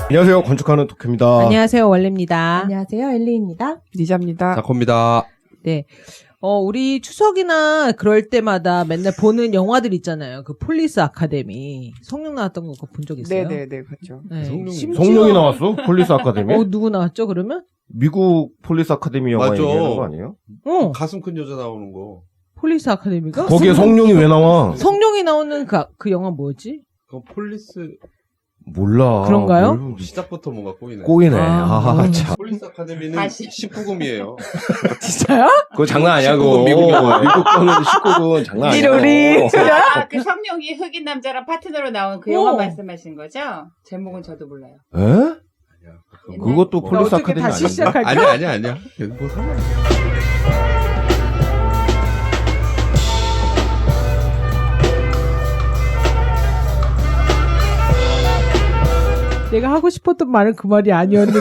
안녕하세요. 건축하는 도쿄입니다. 안녕하세요. 원래입니다. 안녕하세요. 엘리입니다. 리자입니다. 자코입니다. 네. 우리 추석이나 그럴 때마다 맨날 보는 영화들 있잖아요. 그 폴리스 아카데미. 성룡 나왔던 거 본 적 있어요? 네네네, 그렇죠. 네. 성룡이 나왔어? 폴리스 아카데미? 누구 나왔죠, 그러면? 미국 폴리스 아카데미 영화 맞아. 얘기하는 거 아니에요? 가슴 큰 여자 나오는 거. 폴리스 아카데미가? 거기에 성룡이 왜 나와? 성룡이 나오는 그 영화 뭐였지? 그건 폴리스 몰라. 그런가요? 시작부터 뭔가 꼬이네. 꼬이네. 아. 참. 폴리스 아카데미는 다시. 19금이에요. 진짜요? 그거 장난 아니야, 그거. 19금 미국 영화. 미국 거는 19금 장난 아니야. 리로리. 아, 그 성룡이 흑인 남자랑 파트너로 나온 그 영화 오. 말씀하신 거죠? 제목은 저도 몰라요. 에? 아니야. 그것도 뭐. 폴리스 어떻게 아카데미 다시 아닌가? 시작할까? 아니야. 뭐 상관이야. 내가 하고 싶었던 말은 그 말이 아니었는데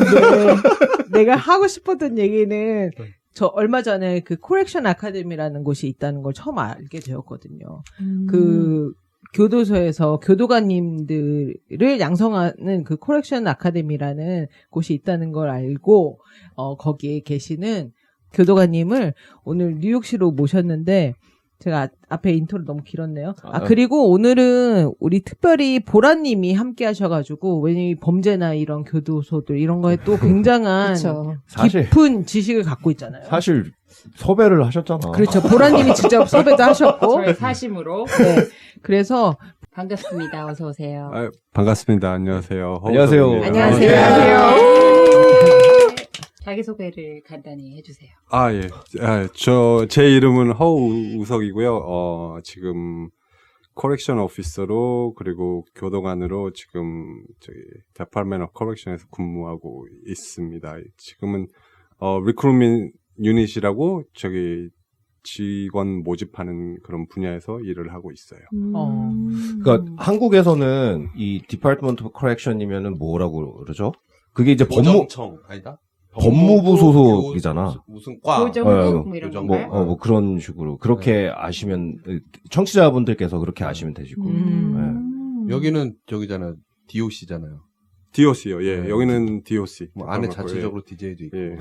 내가 하고 싶었던 얘기는 저 얼마 전에 그 코렉션 아카데미라는 곳이 있다는 걸 처음 알게 되었거든요. 그 교도소에서 교도관님들을 양성하는 그 코렉션 아카데미라는 곳이 있다는 걸 알고 거기에 계시는 교도관님을 오늘 뉴욕시로 모셨는데 제가 앞에 인트로 너무 길었네요. 그리고 오늘은 우리 특별히 보라님이 함께 하셔가지고, 왜냐면 범죄나 이런 교도소들, 이런 거에 또 굉장한 사실, 깊은 지식을 갖고 있잖아요. 사실, 섭외를 하셨잖아. 그렇죠. 보라님이 직접 섭외도 하셨고. 저의 사심으로. 네. 그래서, 반갑습니다. 어서 오세요. 아, 반갑습니다. 안녕하세요. 안녕하세요. 자기소개를 간단히 해주세요. 아, 예. 제 이름은 허우석이고요. 지금 코렉션 오피서로 그리고 교도관으로 지금 저기 Department of Correction에서 근무하고 있습니다. 지금은 리크루트먼트 유닛이라고 저기 직원 모집하는 그런 분야에서 일을 하고 있어요. 그러니까 한국에서는 이 Department of Correction이면은 뭐라고 그러죠? 그게 이제 고정청 아니다? 법무부 소속이잖아. 무슨 과? 고정국 뭐 이런 건가요? 뭐 그런 식으로 그렇게 아시면 청취자분들께서 그렇게 아시면 되시고. 여기는 저기잖아요. DOC잖아요. DOC요. 예. 네. 여기는 DOC. 뭐 안에 자체적으로 DJ도 있고. 예.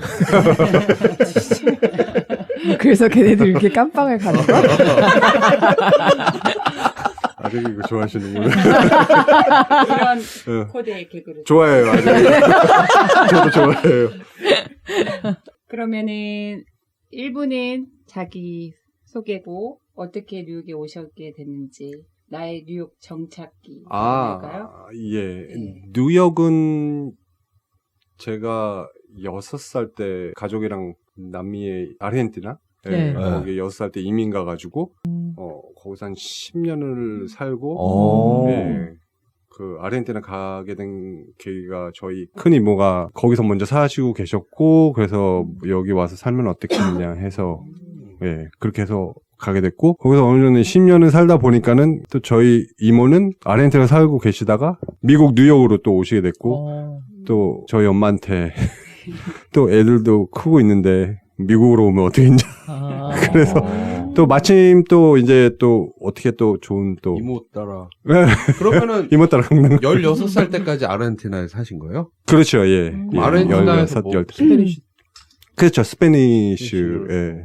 그래서 걔네들 이렇게 깜빵을 가는 거야? 아직 이거 좋아하시는구나. 이런 예. 코드의 개그를. 좋아해요. 아직. 저도 좋아해요. 그러면은 1부는 자기 소개고 어떻게 뉴욕에 오셨게 됐는지 나의 뉴욕 정착기 할까요? 예. 네. 뉴욕은 제가 6살 때 가족이랑 남미의 아르헨티나? 네. 거기 6살 때 이민 가가지고, 거기서 한 10년을 살고, 예. 그 아르헨티나 가게 된 계기가 저희 큰 이모가 거기서 먼저 사시고 계셨고, 그래서 여기 와서 살면 어떻겠느냐 해서, 예. 그렇게 해서 가게 됐고, 거기서 어느 정도 10년을 살다 보니까는 또 저희 이모는 아르헨티나 살고 계시다가 미국 뉴욕으로 또 오시게 됐고, 또 저희 엄마한테 또 애들도 크고 있는데 미국으로 오면 어떻게 했냐. 그래서 또 마침 또 이제 또 어떻게 또 좋은 또 이모 따라. 네. 그러면은 이모 따라 강남 16살 때까지 아르헨티나에 사신 거예요? 그렇죠. 예. 예. 아르헨티나에서 16, 뭐 18. 스페니쉬 그렇죠. 스페니쉬 예.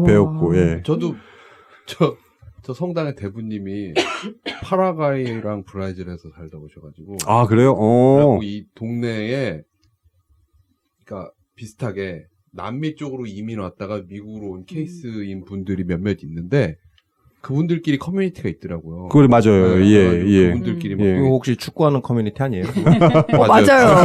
배웠고 예. 저도 저 성당의 대부님이 파라과이랑 브라질에서 살다 오셔가지고. 아, 그래요? 그리고 이 동네에 그러니까 비슷하게 남미 쪽으로 이민 왔다가 미국으로 온 케이스인 분들이 몇몇 있는데 그분들끼리 커뮤니티가 있더라고요. 그래 맞아요. 네, 예. 예. 그분들끼리 막 예. 그거 혹시 축구하는 커뮤니티 아니에요? 맞아요.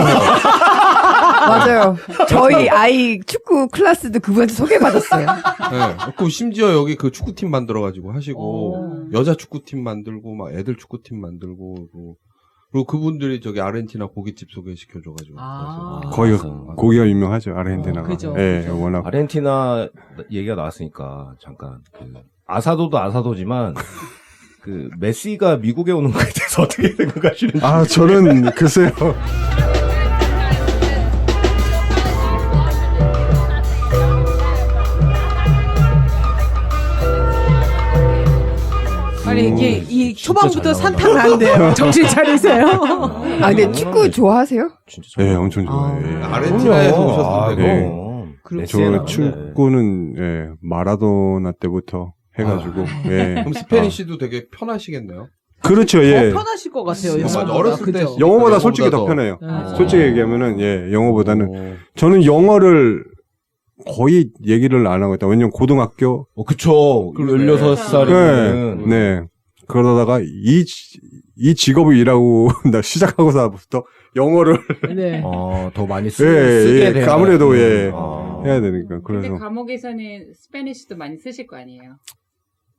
맞아요. 저희 아이 축구 클래스도 그분한테 소개받았어요. 네. 그 심지어 여기 그 축구팀 만들어가지고 하시고 여자 축구팀 만들고 막 애들 축구팀 만들고 그리고 그분들이 저기 아르헨티나 고깃집 소개시켜줘가지고. 거기 고기가 유명하죠. 아르헨티나가. 그죠. 예, 그죠. 워낙. 아르헨티나 얘기가 나왔으니까 잠깐 아사도도 아사도지만 그 메시가 미국에 오는 거에 대해서 어떻게 생각하시는지. 아, 저는 글쎄요. 아니 이게 이 진짜 초반부터 잘 산탄 난대요. 정신 차리세요. 아, 근데 축구 좋아하세요? 진짜 잘 예, 나온다. 엄청 좋아해요. 아르헨티나에서 오셨을 예. 때고. 네. 저 축구는 예, 마라도나 때부터 해가지고 예. 그럼 스페니쉬도 되게 편하시겠네요. 그렇죠. 더 예. 편하실 것 같아요. 맞아, 영어보다. 어렸을 때 그죠? 영어보다 솔직히 더 영어보다 편해요. 네. 솔직히 얘기하면은 예, 영어보다는 오. 저는 영어를 거의 얘기를 안 하고 있다. 왜냐면 고등학교 그쵸. 그러네. 16살이면. 네. 그러다가 이 직업을 일하고 나 시작하고서부터 영어를 네. 더 많이 예, 쓰게 예, 되는. 아무래도 예. 아. 해야 되니까. 근데 그래서 감옥에서는 스페니쉬도 많이 쓰실 거 아니에요?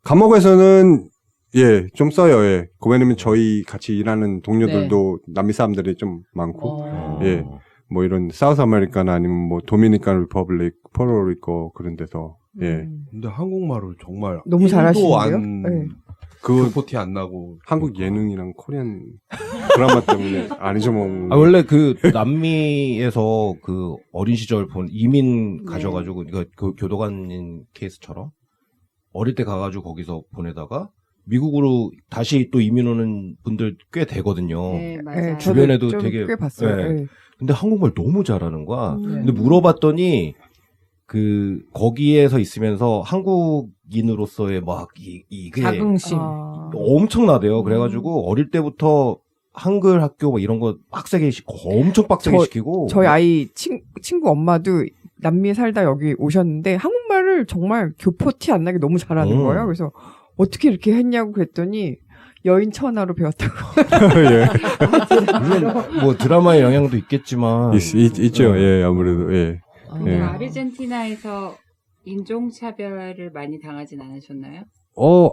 감옥에서는 예, 좀 써요. 예. 왜냐면 저희 같이 일하는 동료들도 남미 사람들이 좀 많고 예. 뭐 이런 사우스 아메리카나 아니면 뭐 도미니칸 리퍼블릭, 포르토리코 그런 데서 예. 근데 한국말을 정말 너무 잘하시는데요? 안, 네. 그 포티 안 나고 한국 예능이랑 코리안 드라마 때문에 안 잊어먹는. 아, 원래 그 남미에서 그 어린 시절 본 이민 가셔가지고, 이거 교도관인 케이스처럼 어릴 때 가가지고 거기서 보내다가 미국으로 다시 또 이민 오는 분들 꽤 되거든요. 네, 맞아요. 네, 저도 주변에도 좀 되게- 꽤 봤어요. 네. 네. 근데 한국말 너무 잘하는 거야. 네. 근데 물어봤더니 거기에서 있으면서 한국인으로서의 막 이게 자긍심. 아. 엄청나대요. 그래가지고 어릴 때부터 한글 학교 뭐 이런 거 빡세게 엄청 빡세게 시키고. 저희 아이 친구 엄마도 남미에 살다 여기 오셨는데 한국말을 정말 교포티 안 나게 너무 잘하는 거예요. 그래서 어떻게 이렇게 했냐고 그랬더니 여인 천하로 배웠다고. 예. 물론 뭐 드라마의 영향도 있겠지만 있죠. 예, 아무래도 예. 근데 예. 아르헨티나에서 인종차별을 많이 당하진 않으셨나요?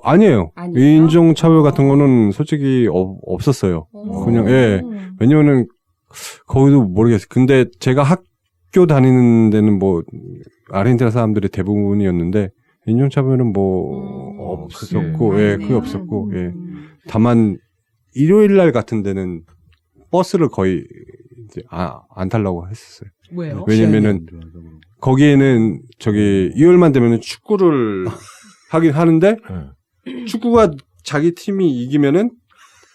아니에요. 아니에요? 인종차별 같은 거는 솔직히 없었어요. 그냥 예. 왜냐면은 거기도 모르겠어요. 근데 제가 학교 다니는 데는 뭐 아르헨티나 사람들이 대부분이었는데 인종차별은 뭐 없었고, 예, 그게 없었고, 예. 다만 일요일 날 같은 데는 버스를 거의 이제 안 타려고 했었어요. 왜요? 왜냐면은 거기에는 일요일만 되면은 축구를 하긴 하는데 축구가 자기 팀이 이기면은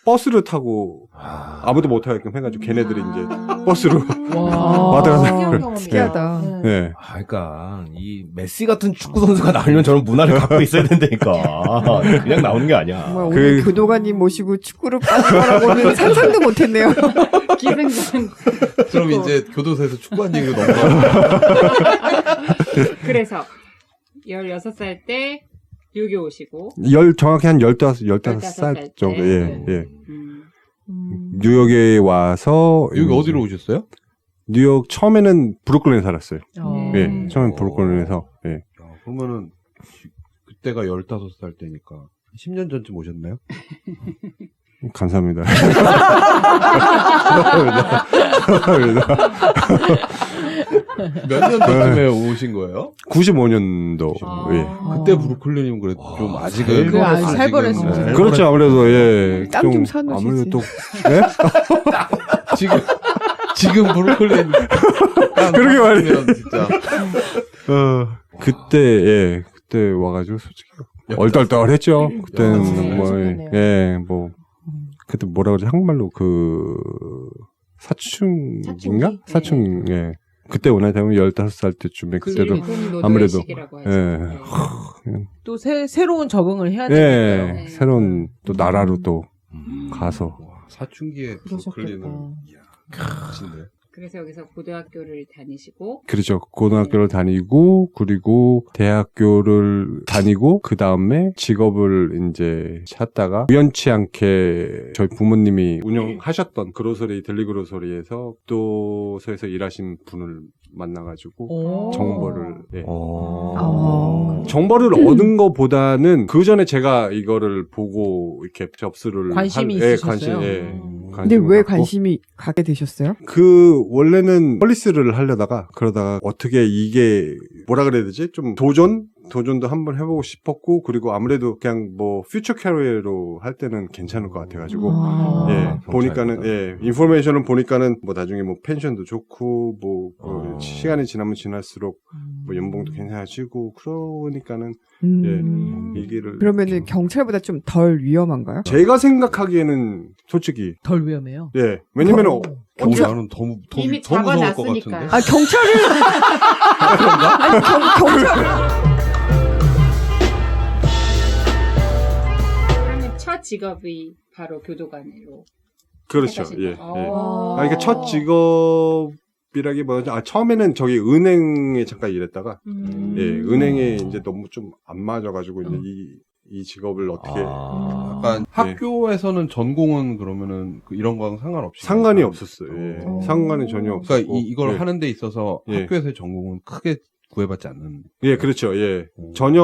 버스를 타고 아무도 못 하게끔 해가지고 걔네들이 이제 버스로 왔다 가서 특이하다. 네. 아, 그러니까 이 메시 같은 축구 선수가 나오면 저런 문화를 갖고 있어야 된다니까. 그냥 나오는 게 아니야. 정말 오늘 교도관님 모시고 축구를 빠질 거라고는 상상도 못했네요. 기승전. 그럼 이제 교도소에서 축구한 얘기로 넘어가. 그래서 16살 때 뉴욕에 오시고 정확히 한 15살 15살 정도, 때. 예, 예. 뉴욕에 와서. 여기 어디로 오셨어요? 뉴욕 처음에는 브루클린에 살았어요. 네. 예, 처음엔 브루클린에서, 예. 그러면은, 그때가 15살 때니까, 10년 전쯤 오셨나요? 감사합니다. 몇 년 전쯤에 오신 거예요? 95년도, 예. 그때 브루클린이면 그래도 좀 아직은. 그 아직은 살벌했어요. 그렇죠, 아무래도, 예. 땀좀 사놓으시지. 아무래도 또, 예? 지금 브루클린. 그러게 말이에요. 진짜. 그때 와가지고 솔직히 얼떨떨했죠. 그때는 뭐, 예, 뭐, 그때 뭐라 그러지? 한국말로 사춘인가? 사춘기? 사춘, 예. 그때 오나 되면 15살 때쯤에 그때도, 아무래도, 예. 또 새로운 적응을 해야 예, 되니까요. 네. 새로운 또 나라로 또 가서. 와, 사춘기에 브루클린은. 이야, 진데. 그래서 여기서 고등학교를 다니시고 그렇죠. 고등학교를 다니고, 그리고 대학교를 다니고, 그 다음에 직업을 이제 찾다가, 우연치 않게 저희 부모님이 운영하셨던 그로서리, 델리 그로서리에서 또서에서 일하신 분을 만나가지고, 정보를, 예. 정보를 얻은 것보다는 그 전에 제가 이거를 보고 이렇게 접수를 관심이 예, 있으셨어요? 근데 관심을 왜 갖고. 관심이 가게 되셨어요? 원래는 폴리스를 하려다가 그러다가 어떻게 이게 뭐라 그래야 되지? 좀 도전도 한번 해보고 싶었고, 그리고 아무래도 그냥 뭐 퓨처 캐리어로 할 때는 괜찮을 것 같아가지고 예, 보니까는 예, 인포메이션을 보니까는 뭐 나중에 뭐 펜션도 좋고 뭐 시간이 지나면 지날수록 뭐 연봉도 괜찮아지고 그러니까는 이 길을 그러면은 경찰보다 좀 덜 위험한가요? 제가 생각하기에는 솔직히 덜 위험해요. 예 왜냐면은 나는 더 이미 무서울 것 잡아놨으니까. 같은데. 아 경찰을 아니 경찰 그러면 첫 직업이 바로 교도관으로. 그렇죠. 시작하신 예. 예. 거. 그러니까 첫 직업이라기보다 처음에는 저기 은행에 잠깐 일했다가 예, 은행에 이제 너무 좀 안 맞아가지고 이제 이 직업을 어떻게 약간 학교에서는 전공은 그러면은 이런 거랑 상관없이 상관이 없었어요. 예. 상관은 전혀 없었고. 그러니까 이걸 예. 하는 데 있어서 예. 학교에서의 전공은 크게 구애받지 않는. 예, 그렇죠. 예. 전혀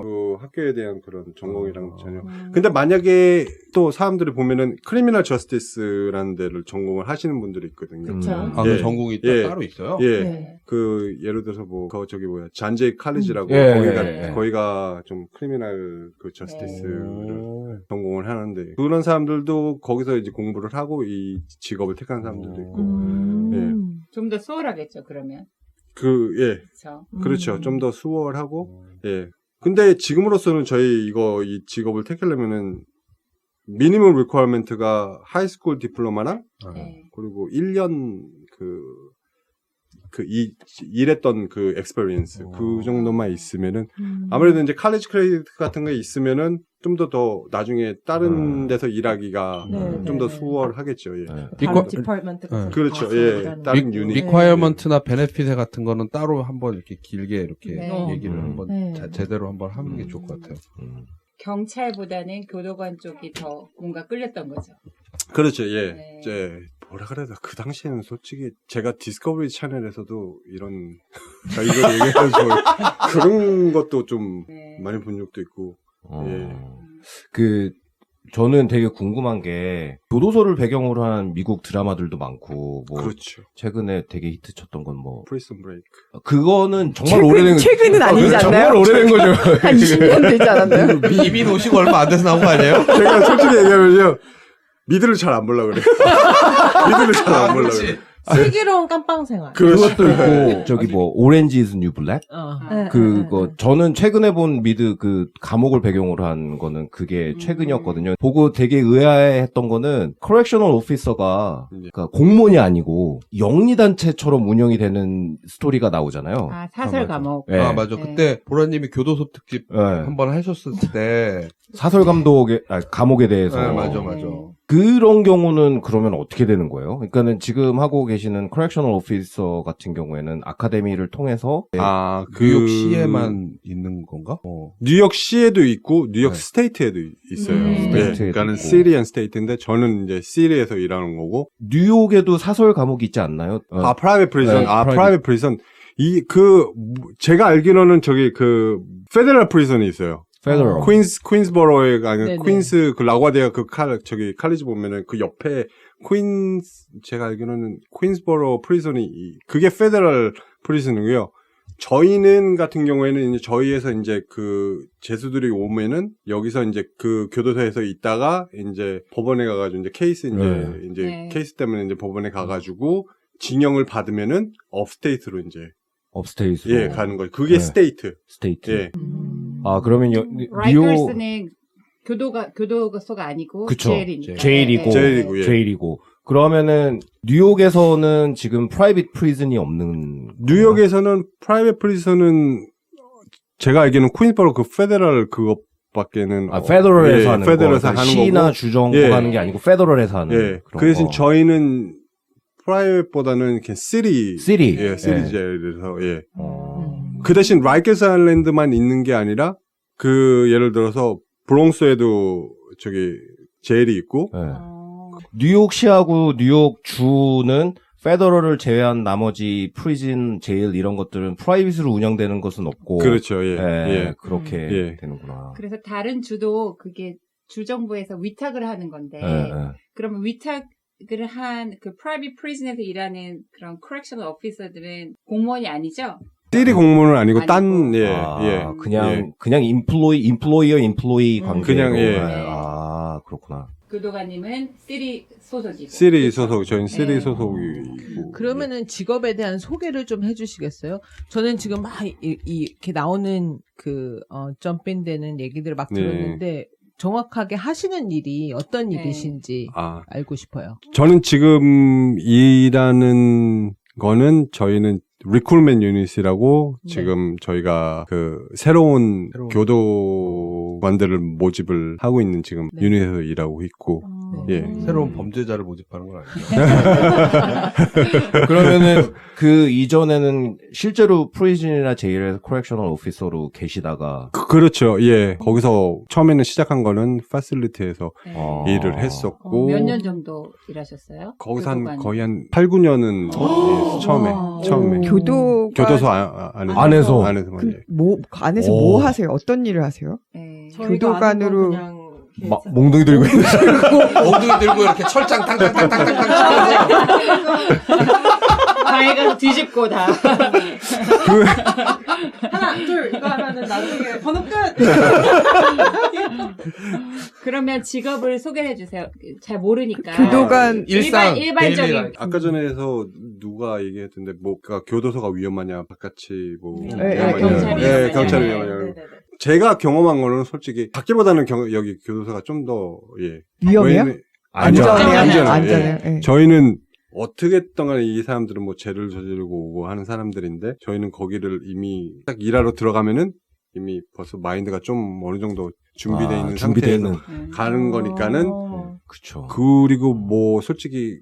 그 학교에 대한 그런 전공이랑 전혀. 근데 만약에 또 사람들이 보면은 크리미널 저스티스라는 데를 전공을 하시는 분들이 있거든요. 그쵸. 아, 예. 그 전공이 예. 따로 있어요? 예. 네. 그 예를 들어서 뭐 저기 뭐야 잔제이 칼리지라고 예, 거기가 예, 예. 거기가 좀 크리미널 그 저스티스를 오. 전공을 하는데 그런 사람들도 거기서 이제 공부를 하고 이 직업을 택한 사람들도 있고 좀 더 수월하겠죠, 그러면. 예 그렇죠. 그렇죠 좀 더 수월하고 예 근데 지금으로서는 저희 이 직업을 택하려면은 미니멈 리퀘어먼트가 하이스쿨 디플로마랑 네. 그리고 1년 일했던 그 엑스페리언스 그 정도만 있으면은 아무래도 이제 칼리지 크레디트 같은 게 있으면은 좀 더 나중에 다른 데서 일하기가 좀 더 수월하겠죠. 예. 다른 디파트먼트 같은 그렇죠. 거 예. 일하는 다른 거. 유닛. 리콰이어먼트나 베네핏 같은 거는 따로 한번 이렇게 길게 이렇게 네. 얘기를 한번 네. 제대로 한번 하는 게 좋을 것 같아요. 경찰보다는 교도관 쪽이 더 뭔가 끌렸던 거죠. 그렇죠. 예. 네. 이제 뭐라 그래야 돼. 그 당시에는 솔직히 제가 디스커버리 채널에서도 이런 이걸 얘기해서 그런 것도 좀 네. 많이 본 적도 있고. 예. 저는 되게 궁금한 게 교도소를 배경으로 한 미국 드라마들도 많고 뭐 그렇죠. 최근에 되게 히트쳤던 건 뭐 프리즌 브레이크. 그거는 정말 오래된 최근은 아니지 정말 않나요? 오래된 거죠. 한 20년 되지 않았나요? 이민 오시고 얼마 안 돼서 나온 거 아니에요? 제가 솔직히 얘기하면요. 미드를 잘 안 보려고 그래. 미드를 잘 안 보려고 그래. 슬기로운 깜빵 생활. 그것도 있고 저기 뭐 오렌지 이즈 뉴 블랙 네, 그거 저는 최근에 본 미드 그 감옥을 배경으로 한 거는 그게 최근이었거든요. 보고 되게 의아해했던 거는 커렉셔널 오피서가 그러니까 공무원이 아니고 영리 단체처럼 운영이 되는 스토리가 나오잖아요. 아, 사설 감옥. 네. 아, 맞아. 네. 그때 보라님이 교도소 특집 네. 한번 하셨을 때. 사설 감옥에 대해서 네, 맞아. 그런 경우는 그러면 어떻게 되는 거예요? 그러니까는 지금 하고 계시는 커렉셔널 오피서 같은 경우에는 아카데미를 통해서 아, 뉴욕시에만 있는 건가? 뉴욕시에도 있고 뉴욕 네. 스테이트에도 있어요. 스테이트에도 그러니까는 있고. 시리안 스테이트인데 저는 이제 시리에서 일하는 거고. 뉴욕에도 사설 감옥이 있지 않나요? 아, 프라이빗 프리즌. 네, 프라이빗 프리즌. 제가 알기로는 저기 페더럴 프리즌이 있어요. 페더럴. 퀸스버러에 네네. 퀸스 라과디아 칼리지 보면은 그 옆에 제가 알기로는 퀸스버러 프리즌이 그게 페더럴 프리즌이고요. 저희는 같은 경우에는 이제 저희에서 이제 그 재수들이 오면은 여기서 이제 그 교도소에서 있다가 이제 법원에 가가지고 이제 케이스 이제 네. 케이스 때문에 이제 법원에 가가지고 징역을 받으면은 업스테이트로 이제 업스테이트로 가는 거예요. 그게 네. 스테이트. 스테이트. 예. 아 그러면 뉴욕 라이커스는 교도소가 아니고 그쵸. 제일이니까. 제일이고 제일이고, 예. 제일이고 그러면은 뉴욕에서는 지금 프라이빗 프리즌이 없는 뉴욕에서는 프라이빗 프리즌은 제가 알기로는 퀸스버러 그 페더럴 그것밖에는 페더럴에서 하는 페더럴에서 거 하는 시나 거고 주정부 예. 하는 게 아니고 페더럴에서 하는 예. 그런 그 대신 거. 저희는 프라이빗보다는 그냥 시리 시리. 예, 시리 예. 제일에서 예. 어. 그 대신 라이커스 아일랜드만 있는 게 아니라 예를 들어서 브롱스에도 저기 제일이 있고 예. 뉴욕시하고 뉴욕주는 페더럴을 제외한 나머지 프리즌, 제일 이런 것들은 프라이빗으로 운영되는 것은 없고 그렇죠. 예. 예, 그렇게 예. 되는구나. 그래서 다른 주도 그게 주정부에서 위탁을 하는 건데 예. 그러면 위탁을 한 그 프라이빗 프리즌에서 일하는 그런 커렉셔널 오피서들은 공무원이 아니죠? 시리 공무원은 아니고 딴 아니고. 그냥 인플로이어 인플로이 관계. 그냥, 예. 아, 그렇구나. 교도관님은 시리 소속이고. 시리 소속, 저희는 시리 소속이고. 그러면은 직업에 대한 소개를 좀 해주시겠어요? 저는 지금 막 이렇게 나오는 점핑 되는 얘기들을 막 네. 들었는데 정확하게 하시는 일이 어떤 네. 일이신지 아, 알고 싶어요. 저는 지금 일하는 거는 저희는 리크루트먼트 유닛이라고 네. 지금 저희가 새로운 교도관들을 모집을 하고 있는 지금 네. 유닛에서 일하고 있고 예. 새로운 범죄자를 모집하는 건 아니죠. 그러면은 그 이전에는 실제로 프리즌이나 제일에서 코렉셔널 오피서로 계시다가 그렇죠. 예. 거기서 처음에는 시작한 거는 파실리티에서 네. 일을 했었고 몇 년 정도 일하셨어요? 거기서 한 교도관. 거의 한 8, 9년은 처음에 교도소 안에서 안에서 오. 뭐 하세요? 어떤 일을 하세요? 네. 교도관으로 몽둥이 들고 엉덩이 들고 이렇게 철장 탕탕탕탕탕탕 방에 가서 뒤집고 다. 하나, 둘, 이거 하면은 나중에 번호 끝! 그러면 직업을 소개해 주세요. 잘 모르니까. 교도관 일상 일반적인. 아까 전에서 누가 얘기했던데 그러니까 교도소가 위험하냐 바깥이 네, 경찰이 예, 위험하냐. 경찰이 네, 위험하냐. 제가 경험한 거는 솔직히 밖에보다는 여기 교도소가 좀 더 위험해요? 안전해요. 안전해요. 예. 저희는 어떻게 했던 간에 이 사람들은 뭐 죄를 저지르고 오고 하는 사람들인데 저희는 거기를 이미 딱 일하러 들어가면은 이미 벌써 마인드가 좀 어느 정도 준비되어 있는 상태에서 가는 거니까는 그쵸. 그리고 뭐 솔직히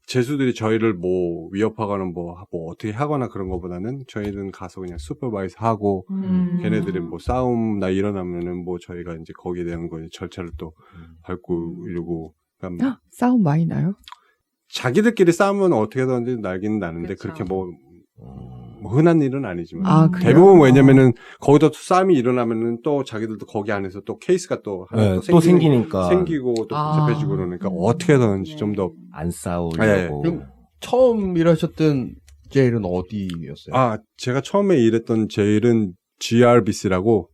재수들이 저희를 뭐 위협하거나 뭐 어떻게 하거나 그런 것보다는 저희는 가서 그냥 슈퍼바이즈 하고 걔네들이 뭐 싸움 나 일어나면은 뭐 저희가 이제 거기에 대한 거 절차를 또 밟고 이러고 그러니까 싸움 많이 나요? 자기들끼리 싸우면 어떻게든지 날기는 나는데 그렇죠. 그렇게 뭐 흔한 일은 아니지만 아, 그래요? 대부분 왜냐면은 거기다 싸움이 일어나면은 또 자기들도 거기 안에서 또 케이스가 또 하나 또 생기니까 생기고 또 복잡해지고 그러니까 어떻게든지 좀 더 안 싸우려고. 그럼 처음 일하셨던 제일은 어디였어요? 제가 처음에 일했던 제일은 GRBC라고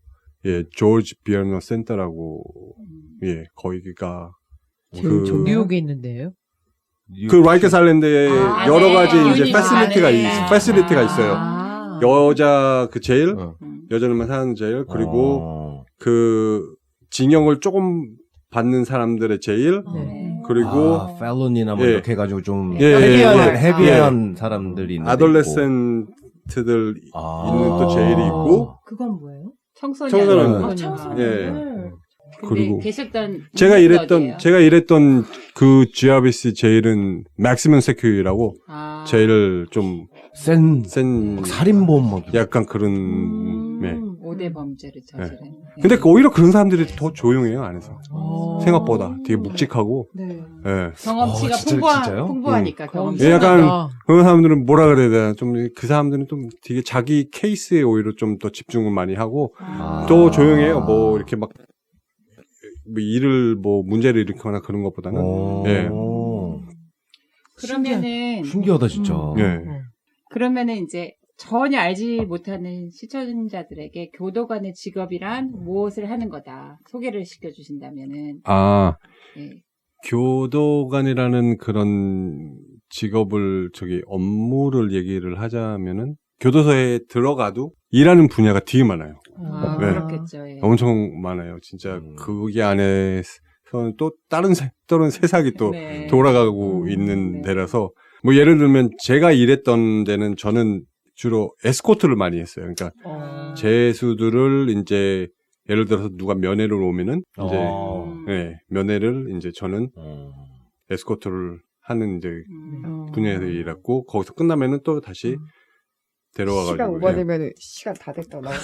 조지 비어너 센터라고 거기가 뉴욕에 있는데요. 그 라이커스 아일랜드에 여러 가지 이제 유닛 패실리티가 있어요. 여자 그 제일 어. 여자들만 사는 제일 그리고 그 징역을 조금 받는 사람들의 제일 네. 그리고 펠론이나 뭐 이렇게 해가지고 좀 헤비한 헤비한 사람들이 있는 아돌레센트들 있는 또 제일이 있고 그건 뭐예요? 청소년. 청소년. 그리고 계셨던 제가 일했던 그 GRBC 제일은 맥시멈 세큐리라고 제일 좀 센 살인범 막 약간 그런 5대 범죄를 저지른. 근데 오히려 그런 사람들이 더 조용해요 안에서 생각보다 되게 묵직하고 경험치가 진짜요? 풍부하니까 경험치. 약간 그런 사람들은 뭐라 그래야 되나 좀 그 사람들은 좀 되게 자기 케이스에 오히려 좀 더 집중을 많이 하고 또 조용해요 뭐 이렇게 막 일을 뭐 문제를 일으키거나 그런 것보다는 그러면은 신기하다 진짜. 그러면은 이제 전혀 알지 못하는 시청자들에게 교도관의 직업이란 무엇을 하는 거다 소개를 시켜주신다면은 교도관이라는 그런 직업을 업무를 얘기를 하자면은 교도소에 들어가도 일하는 분야가 되게 많아요. 그렇겠죠. 예. 엄청 많아요. 진짜 거기 안에서는 또 다른 세상이 또 돌아가고 있는 데라서 뭐 예를 들면 제가 일했던 데는 저는 주로 에스코트를 많이 했어요. 그러니까 재수들을 이제 예를 들어서 누가 면회를 오면은 이제 면회를 이제 저는 에스코트를 하는 이제 분야에서 일했고 거기서 끝나면은 또 다시 데려와가지고 시간 오버되면 시간 다 됐다 나오고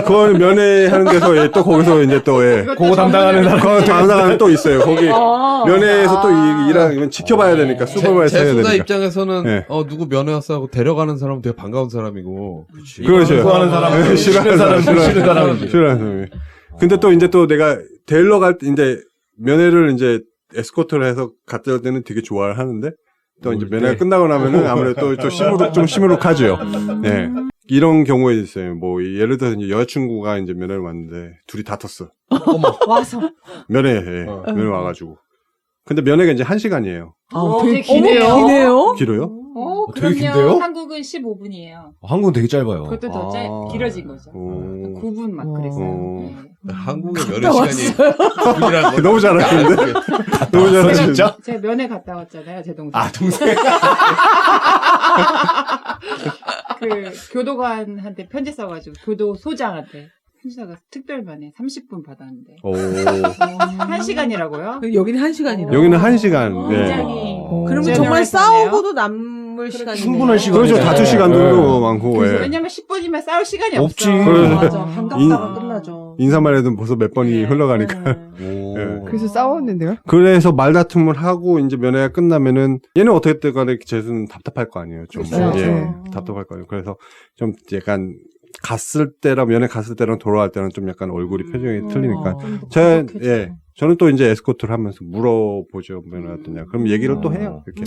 그걸 면회하는 데서 또 거기서 이제 또 그거 담당하는 사람 그거 담당하는 또 있어요. 거기 면회에서 또 일하면 지켜봐야 되니까 슈퍼바이저 해야 재수자 되니까. 입장에서는 누구 면회 왔어 하고 데려가는 사람은 되게 반가운 사람이고 그렇죠. 좋아하는 사람, 싫은 사람, 싫은 사람이지. 싫어하는 사람이. 근데 또 이제 또 내가 데리러 갈 때 이제 면회를 이제 에스코트를 해서 갔다 올 때는 되게 좋아를 하는데 또 이제 면회가 끝나고 나면은 아무래도 또 좀 시무룩하죠. 네. 이런 경우에 있어요. 뭐, 예를 들어서 이제 여자친구가 이제 면회를 왔는데, 둘이 다퉜어. 와서. 면회 와가지고. 근데 면회가 이제 1시간이에요. 아, 되게 기네요. 길어요? 되게 그럼요. 긴데요? 한국은 15분이에요. 한국은 되게 짧아요. 그것도 더 길어진 거죠. 오. 9분 막 그랬어요. 어. 네. 한국의 면회 시간이 9분이라는 건 너무 잘하시는데? 너무 잘하시는데? 진짜? 제가 면회 갔다 왔잖아요, 제 동생. 아, 동생. 그 교도관한테 편지 써가지고 교도소장한테 편지 써가지고 특별 면회 30분 받았는데 오. 1시간이라고요? 여기는 1시간이라. 여기는 1시간. 네. 굉장히 그러면 제너럴하네요. 정말 싸우고도 남을 시간이 충분한 시간. 그렇죠. 네. 다투 시간도 네. 많고, 그래서 예. 왜냐면 10분이면 싸울 시간이 없지. 없어. 그래. 맞아. 반갑다가 끝나죠. 인사만 해도 벌써 몇 번이 네. 흘러가니까. 오. 네. 그래서 싸웠는데요. 그래서 말다툼을 하고 이제 면회가 끝나면은 얘는 어떻게 든 간에 재수는 답답할 거 아니에요. 좀. 그렇죠. 예. 네. 답답할 거 아니에요. 그래서 좀 약간 갔을 때랑 면회 갔을 때랑 돌아갈 때는 좀 약간 얼굴이 표정이 틀리니까. 저는 또 이제 에스코트를 하면서 물어보죠. 면회 어떠냐. 그럼 얘기를 또 해요. 이렇게.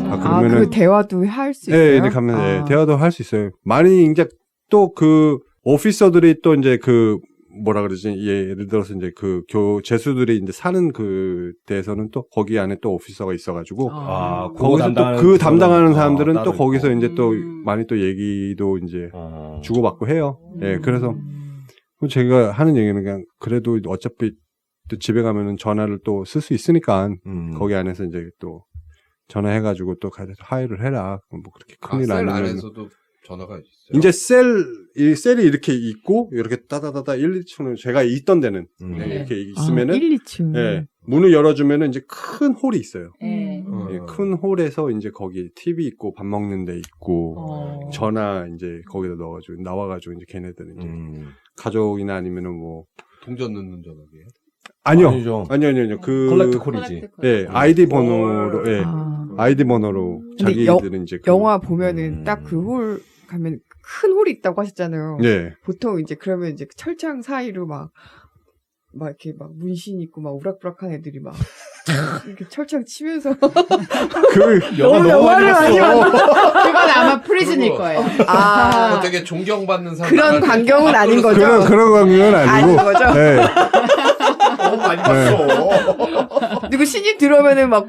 아, 그 대화도 할 수 있어요. 예, 이렇게 하면 예, 대화도 할 수 있어요. 많이 이제 또 그 오피서들이 또 이제 그 뭐라 그러지? 예를 들어서 이제 그 재수들이 이제 사는 그 데에서는 또 거기 안에 또 오피서가 있어가지고 아, 거기서 또 그 담당하는 사람들은 따로 또 거기서 있고. 이제 또 많이 또 얘기도 이제 주고받고 해요. 예, 그래서 제가 하는 얘기는 그냥 그래도 어차피 또 집에 가면은 전화를 또 쓸 수 있으니까 거기 안에서 이제 또 전화해가지고 또 하이를 해라. 뭐 그렇게 큰일 셀 아니면 안에서도 전화가 있어요. 이제 셀이 이렇게 있고 이렇게 따다다다 1, 2층은 제가 있던 데는 네. 이렇게 있으면은 1, 2층. 예, 문을 열어주면은 이제 큰 홀이 있어요. 네. 예, 큰 홀에서 이제 거기 TV 있고 밥 먹는 데 있고 전화 이제 거기다 넣어가지고 나와가지고 이제 걔네들은 이제 가족이나 아니면은 뭐 동전 넣는 전화기예요? 아니요. 아니죠. 그 컬렉트 콜이지. 예, 아이디 번호로 아. 아이디 번호로 근데 자기들은 이제 영화 보면은 딱 그 홀 가면 큰 홀이 있다고 하셨잖아요. 예. 보통 이제 그러면 이제 철창 사이로 막 이렇게 막 문신 있고 막 우락부락한 애들이 막 이렇게 철창 치면서 그 영화를 많이 그건 아마 프리즌일 거예요. 아 되게 존경받는 사람. 그런 광경은 아닌 거죠. 그런 관계는 아니고. 아닌 거죠. 예. 너무 많이 봤어. 누구 신입 들어오면은 막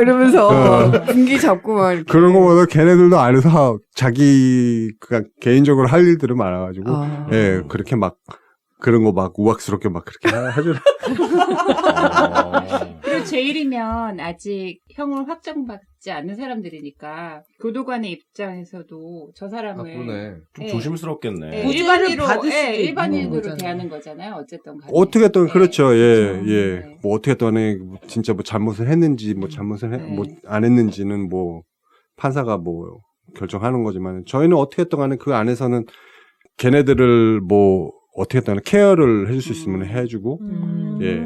이러면서 분기 잡고 막 이렇게. 그런 거보다 걔네들도 안에서 자기 그냥 개인적으로 할 일들은 많아가지고 예 그렇게 막 그런 거 막 우악스럽게 막 그렇게 하죠. 그리고 제1이면 아직 형을 확정받지 않는 사람들이니까 교도관의 입장에서도 저 사람을 그러네. 좀 네. 조심스럽겠네. 네, 고지를 일반인으로 받을 수도 있는 일반인으로 거잖아요. 대하는 거잖아요. 어쨌든 간에. 어떻게든 네. 그렇죠. 예, 그렇죠. 예. 네. 뭐 어떻게든 진짜 뭐 잘못을 했는지 뭐 잘못을 네. 뭐 안 했는지는 뭐 판사가 뭐 결정하는 거지만 저희는 어떻게든 간에 그 안에서는 걔네들을 뭐 어떻게든 간에 케어를 해줄 수 있으면 해주고 예.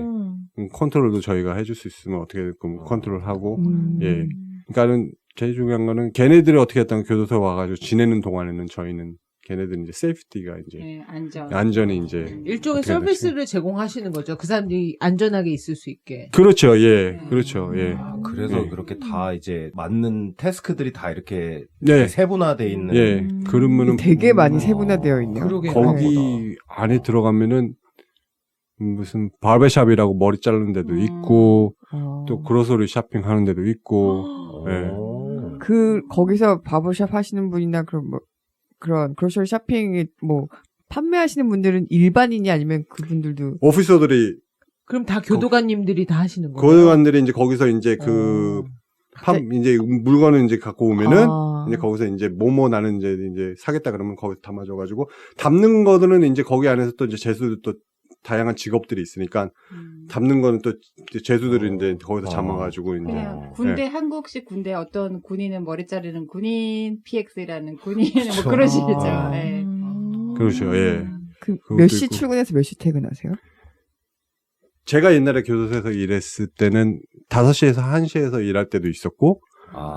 컨트롤도 저희가 해줄 수 있으면 어떻게든 컨트롤하고 예. 그러니까는 제일 중요한 거는 걔네들이 어떻게든 교도소에 와가지고 지내는 동안에는 저희는 걔네들 이제 세이프티가 이제 네, 안전이 이제 일종의 어떻게 해야 되지? 서비스를 제공하시는 거죠. 그 사람들이 안전하게 있을 수 있게. 그렇죠. 예. 그렇죠. 예. 그래서 예. 그렇게 다 이제 맞는 태스크들이 다 이렇게 예. 세분화돼 있는. 예. 그러면은 되게 많이 세분화되어 있네요. 그러게요. 거기 안에 들어가면은 무슨 바베샵이라고 머리 자르는 데도 있고 또 그로서리 쇼핑 하는 데도 있고 예. 거기서 바버샵 하시는 분이나 그런 그로셔리 쇼핑이 뭐 판매하시는 분들은 일반인이 아니면 그분들도 오피서들이 그럼 다 교도관님들이 다 하시는 거예요? 교도관들이 이제 거기서 이제 이제 물건을 이제 갖고 오면은 이제 거기서 이제 나는 이제 사겠다 그러면 거기서 담아줘가지고 담는 거들은 이제 거기 안에서 또 이제 재수들 또 다양한 직업들이 있으니까 담는 거는 또 재수들이 이제 거기서 잡아가지고 이제 그냥 군대 한국식 군대 어떤 군인은 머리 자르는 군인, PX라는 군인은 뭐 그런 식이죠. 네. 그렇죠. 예. 몇 시 출근해서 몇 시 퇴근하세요? 제가 옛날에 교도소에서 일했을 때는 5시에서 1시에서 일할 때도 있었고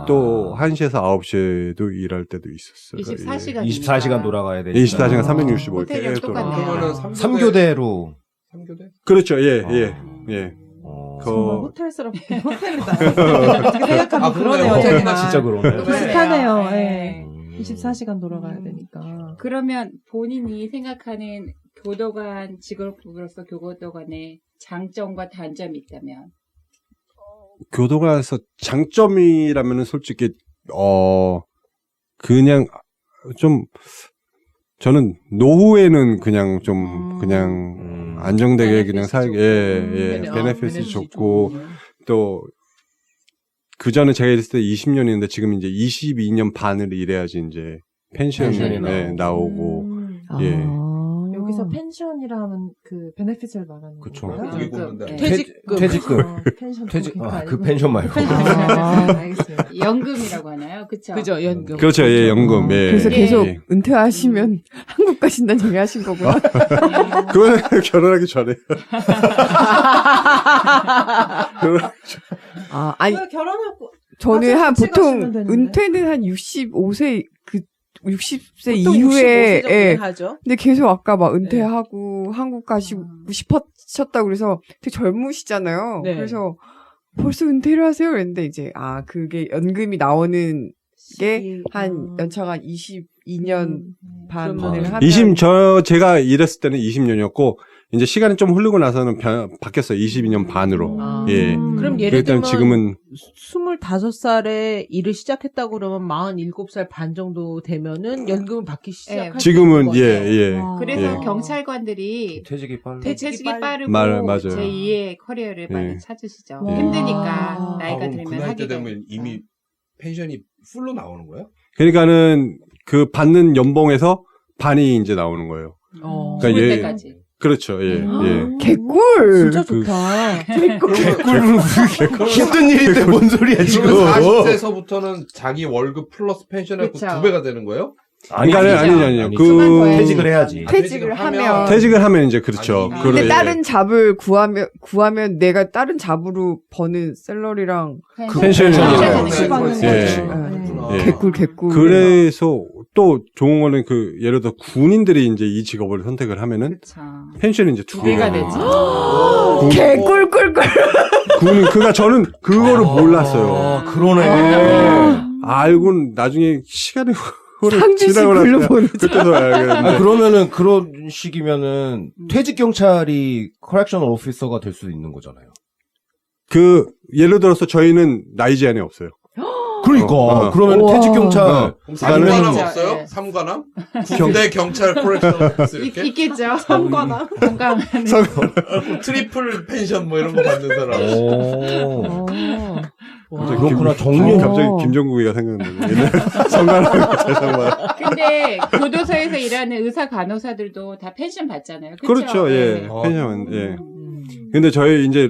또 1시에서 9시에도 일할 때도 있었어요. 24시간. 24시간 돌아가야 되니까. 24시간 365일 호텔이랑 계속 똑같네요. 돌아가요. 그러면은 3교대로. 3교대? 그렇죠. 예. 정말 호텔스럽게 호텔이다. 어떻게 생각하면 그러네요. 호텔이나 정말. 진짜 그러네. 비슷하네요. 네. 예. 24시간 돌아가야 되니까. 그러면 본인이 생각하는 교도관 직업으로서 교도관의 장점과 단점이 있다면? 교도관에서 장점이라면은 솔직히 그냥 좀 저는 노후에는 그냥 좀 그냥 안정되게 그냥 살게 베네핏이 좋고 또 그 전에 제가 일했을 때 20년인데 지금 이제 22년 반을 일해야지 이제 펜션이 나오고 예. 여기서 펜션이라 하면 그 베네핏을 말하는 그쵸. 거예요? 그게 보는데. 퇴직금. 펜션 그 펜션 말고. 알겠습니다. 연금이라고 하나요? 그쵸? 그죠, 연금. 그렇죠. 예, 연금. 예. 그래서 예. 계속 예. 은퇴하시면 한국 가신다는 얘기 하신 거구나. 그건 결혼하기 전에. 아니, 결혼하고 저는 같이 보통 가시면 되는데. 은퇴는 한 65세, 60세 보통 이후에, 65세 정도 예. 하죠. 근데 계속 아까 막 은퇴하고 한국 가시고 싶었다고 그래서 되게 젊으시잖아요. 네. 그래서 벌써 은퇴를 하세요? 그랬는데 이제, 그게 연금이 나오는 게 한 연차가 한 22년 반을 그러면은 하면. 제가 일했을 때는 20년이었고, 이제 시간이 좀 흐르고 나서는 바뀌었어요. 22년 반으로. 예. 그럼 예를 그랬더니 들면 지금은 25살에 일을 시작했다고 그러면 47살 반 정도 되면은 연금을 받기 시작할 지금은 예. 그래서 예. 경찰관들이 퇴직이 빨라. 퇴직이 빠르고 맞아요. 제2의 커리어를 많이 예. 찾으시죠. 와. 힘드니까 나이가 그럼 들면 그 나이 때 하기가 되면 이미 펜션이 풀로 나오는 거예요? 그러니까는 그 받는 연봉에서 반이 이제 나오는 거예요. 그러니까 죽을 예. 때까지. 그렇죠. 예. 예. 개꿀! 진짜 좋다. 힘든 일인데 뭔 소리야 지금? 40세서부터는 자기 월급 플러스 펜션을 그쵸. 2배가 되는 거예요? 아니요. 수만 더 해야지. 퇴직을 해야지. 퇴직을 하면. 퇴직을 하면 이제 그렇죠. 아니, 근데 그래, 다른 잡을 구하면 내가 다른 잡으로 버는 샐러리랑 펜션이 같이 받는 거죠. 예. 개꿀. 그래서 또 좋은 거는 예를 들어 군인들이 이제 이 직업을 선택을 하면은 그쵸. 펜션이 이제 두 배가 배가 되지. 개꿀꿀꿀. 군인 그러니까 저는 그거를 몰랐어요. 그러네. 알고는 나중에 시간이 상주씨 글로 보내자. 그때도 알겠는데. 그러면은 그런 식이면은 퇴직 경찰이 커렉셔널 오피서가 될 수도 있는 거잖아요. 예를 들어서 저희는 나이 제한이 없어요. 그러니까 그러면 우와. 퇴직 경찰 그럼 삼관함 아니면- 없어요? 네. 삼관함? 군대 경찰 코렉션 오피스 이렇게? 있겠죠. 삼관함. 건강한. 트리플 펜션 뭐 이런 거 받는 사람. 오. 와. 그렇구나. 정리. 갑자기 김종국이가 생각나네. 옛날 성관하고 재성관. 근데 교도소에서 일하는 의사 간호사들도 다 펜션 받잖아요. 그쵸? 그렇죠. 예. 네. 펜션. 예. 음. 근데 저희 이제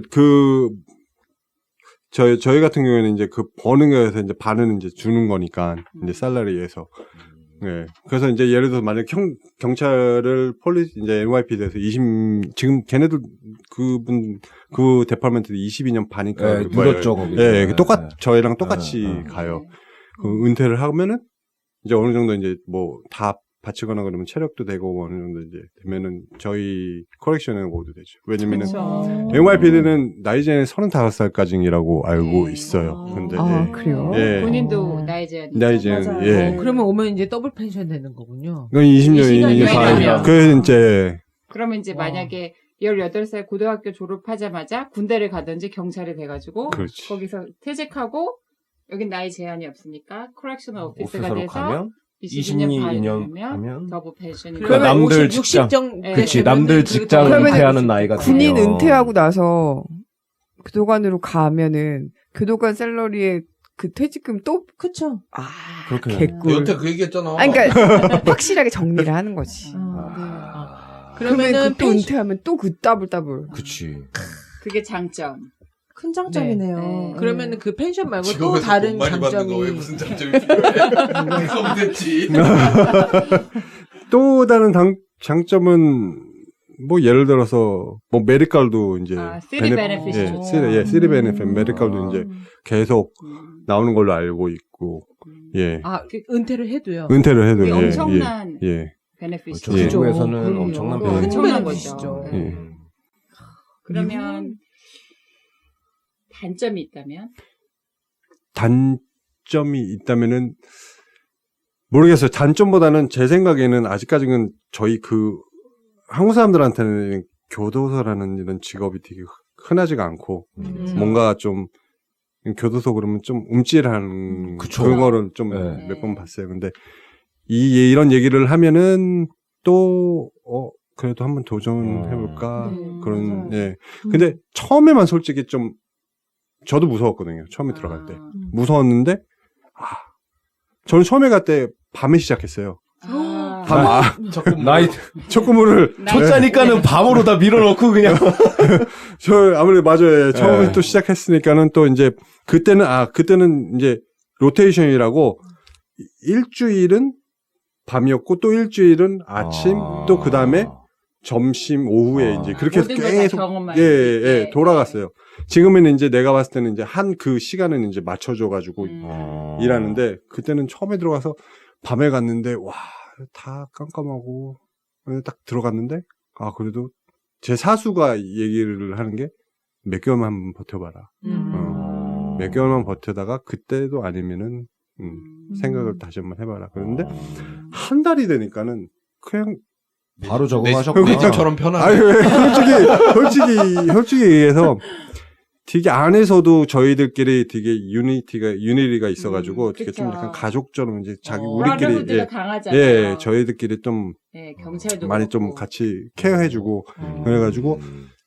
저희 같은 경우에는 이제 버는 거에서 이제 반은 이제 주는 거니까 이제 살라리에서. 예. 그래서 이제 예를 들어서 만약 경찰을 이제 NYPD에서 지금 걔네들 그 데파먼트도 22년 반이니까. 네, 늘었죠, 거기. 예, 네. 저희랑 똑같이 네. 가요. 은퇴를 하면은 이제 어느 정도 이제 뭐 다 바치거나 그러면 체력도 되고 어느 정도 이제 되면은 저희 커렉션에 오도 되죠. 왜냐면은 그렇죠. NYPD는 나이 제한이 35살까지라고 알고 네. 있어요. 근데 아, 예. 그래요? 예. 본인도 나이 제한. 나이 제한 맞아요. 예. 그러면 오면 이제 더블 펜션 되는 거군요. 그건 20년 20년 반이야. 이내면. 그래서 이제 그러면 이제 와. 만약에 18살 고등학교 졸업하자마자 군대를 가든지 경찰이 돼가지고 그렇지. 거기서 퇴직하고 여긴 나이 제한이 없으니까 커렉셔널 오피스가 오피서로 돼서 가면 22년 22년 반이면 하면 더블 펜션이 그러니까 그러면 남들 50, 직장. 60정 네. 그치, 남들 직장 그러면은 은퇴하는 나이가 군인 되면. 은퇴하고 나서 교도관으로 가면은 교도관 샐러리에 그 퇴직금 또 그쵸. 그렇게 개꿀. 여태 그 얘기했잖아. 아니, 그러니까 확실하게 정리를 하는 거지. 그러면 그러면은 또 은퇴하면 또 그 따블따블. 그치. 그게 장점. 큰 장점이네요. 네. 그러면은 그 펜션 말고 또 직업에서 다른 돈 많이 받는 거 왜 장점이 무슨 장점이 필요해? 그럼 됐지. 또 다른 장점은 뭐 예를 들어서 뭐 메디컬도 이제 시리 베네핏이 예, 좋죠. 시리 베네핏 메디컬도 이제 계속 나오는 걸로 알고 있고 예. 그 은퇴를 해도요. 은퇴를 해도 그게 예. 엄청난 예. 베네핏이죠. 예. 저쪽에서는 그럼요. 엄청난 그럼요. 베네핏. 엄청난 베네핏이죠. 거죠. 예. 네. 그러면 단점이 있다면? 단점이 있다면은 모르겠어요. 단점보다는 제 생각에는 아직까지는 저희 한국 사람들한테는 교도소라는 이런 직업이 되게 흔하지가 않고 뭔가 좀 교도소 그러면 좀 움찔한 그쵸. 그거를 좀 네. 몇 번 봤어요. 근데 이런 얘기를 하면은 또 그래도 한번 도전해볼까 네, 그런 맞아요. 예. 근데 처음에만 솔직히 좀 저도 무서웠거든요. 처음에 들어갈 때 무서웠는데 저는 처음에 갈 때 밤에 시작했어요. 나이 첫 근무를 초짜니까는 밤으로 다 밀어넣고 그냥 저 아무래도 맞아요. 처음에 네. 또 시작했으니까는 또 이제 그때는 이제 로테이션이라고 일주일은 밤이었고 또 일주일은 아침 또 그 다음에 점심 오후에 이제 그렇게 해서 모든 걸다 계속 경험할 예, 수 있게. 예, 돌아갔어요. 지금은 이제 내가 봤을 때는 이제 한 그 시간은 이제 맞춰줘 가지고 일하는데 그때는 처음에 들어가서 밤에 갔는데 와 다 깜깜하고 딱 들어갔는데 그래도 제 사수가 얘기를 하는 게 몇 개월만 한번 버텨봐라. 몇 개월만 버텨다가 그때도 아니면은 생각을 다시 한번 해봐라. 그런데 한 달이 되니까는 그냥 바로 적응하셨구나. 내 집처럼 편하게. 아니 솔직히 얘기해서 되게 안에서도 저희들끼리 되게 유니티가 있어가지고 되게 좀 그쵸. 약간 가족처럼 이제 브라더후드가 우리끼리 강하잖아요. 예 저희들끼리 좀 예, 경찰도 많이 그렇고. 좀 같이 케어해주고 그래가지고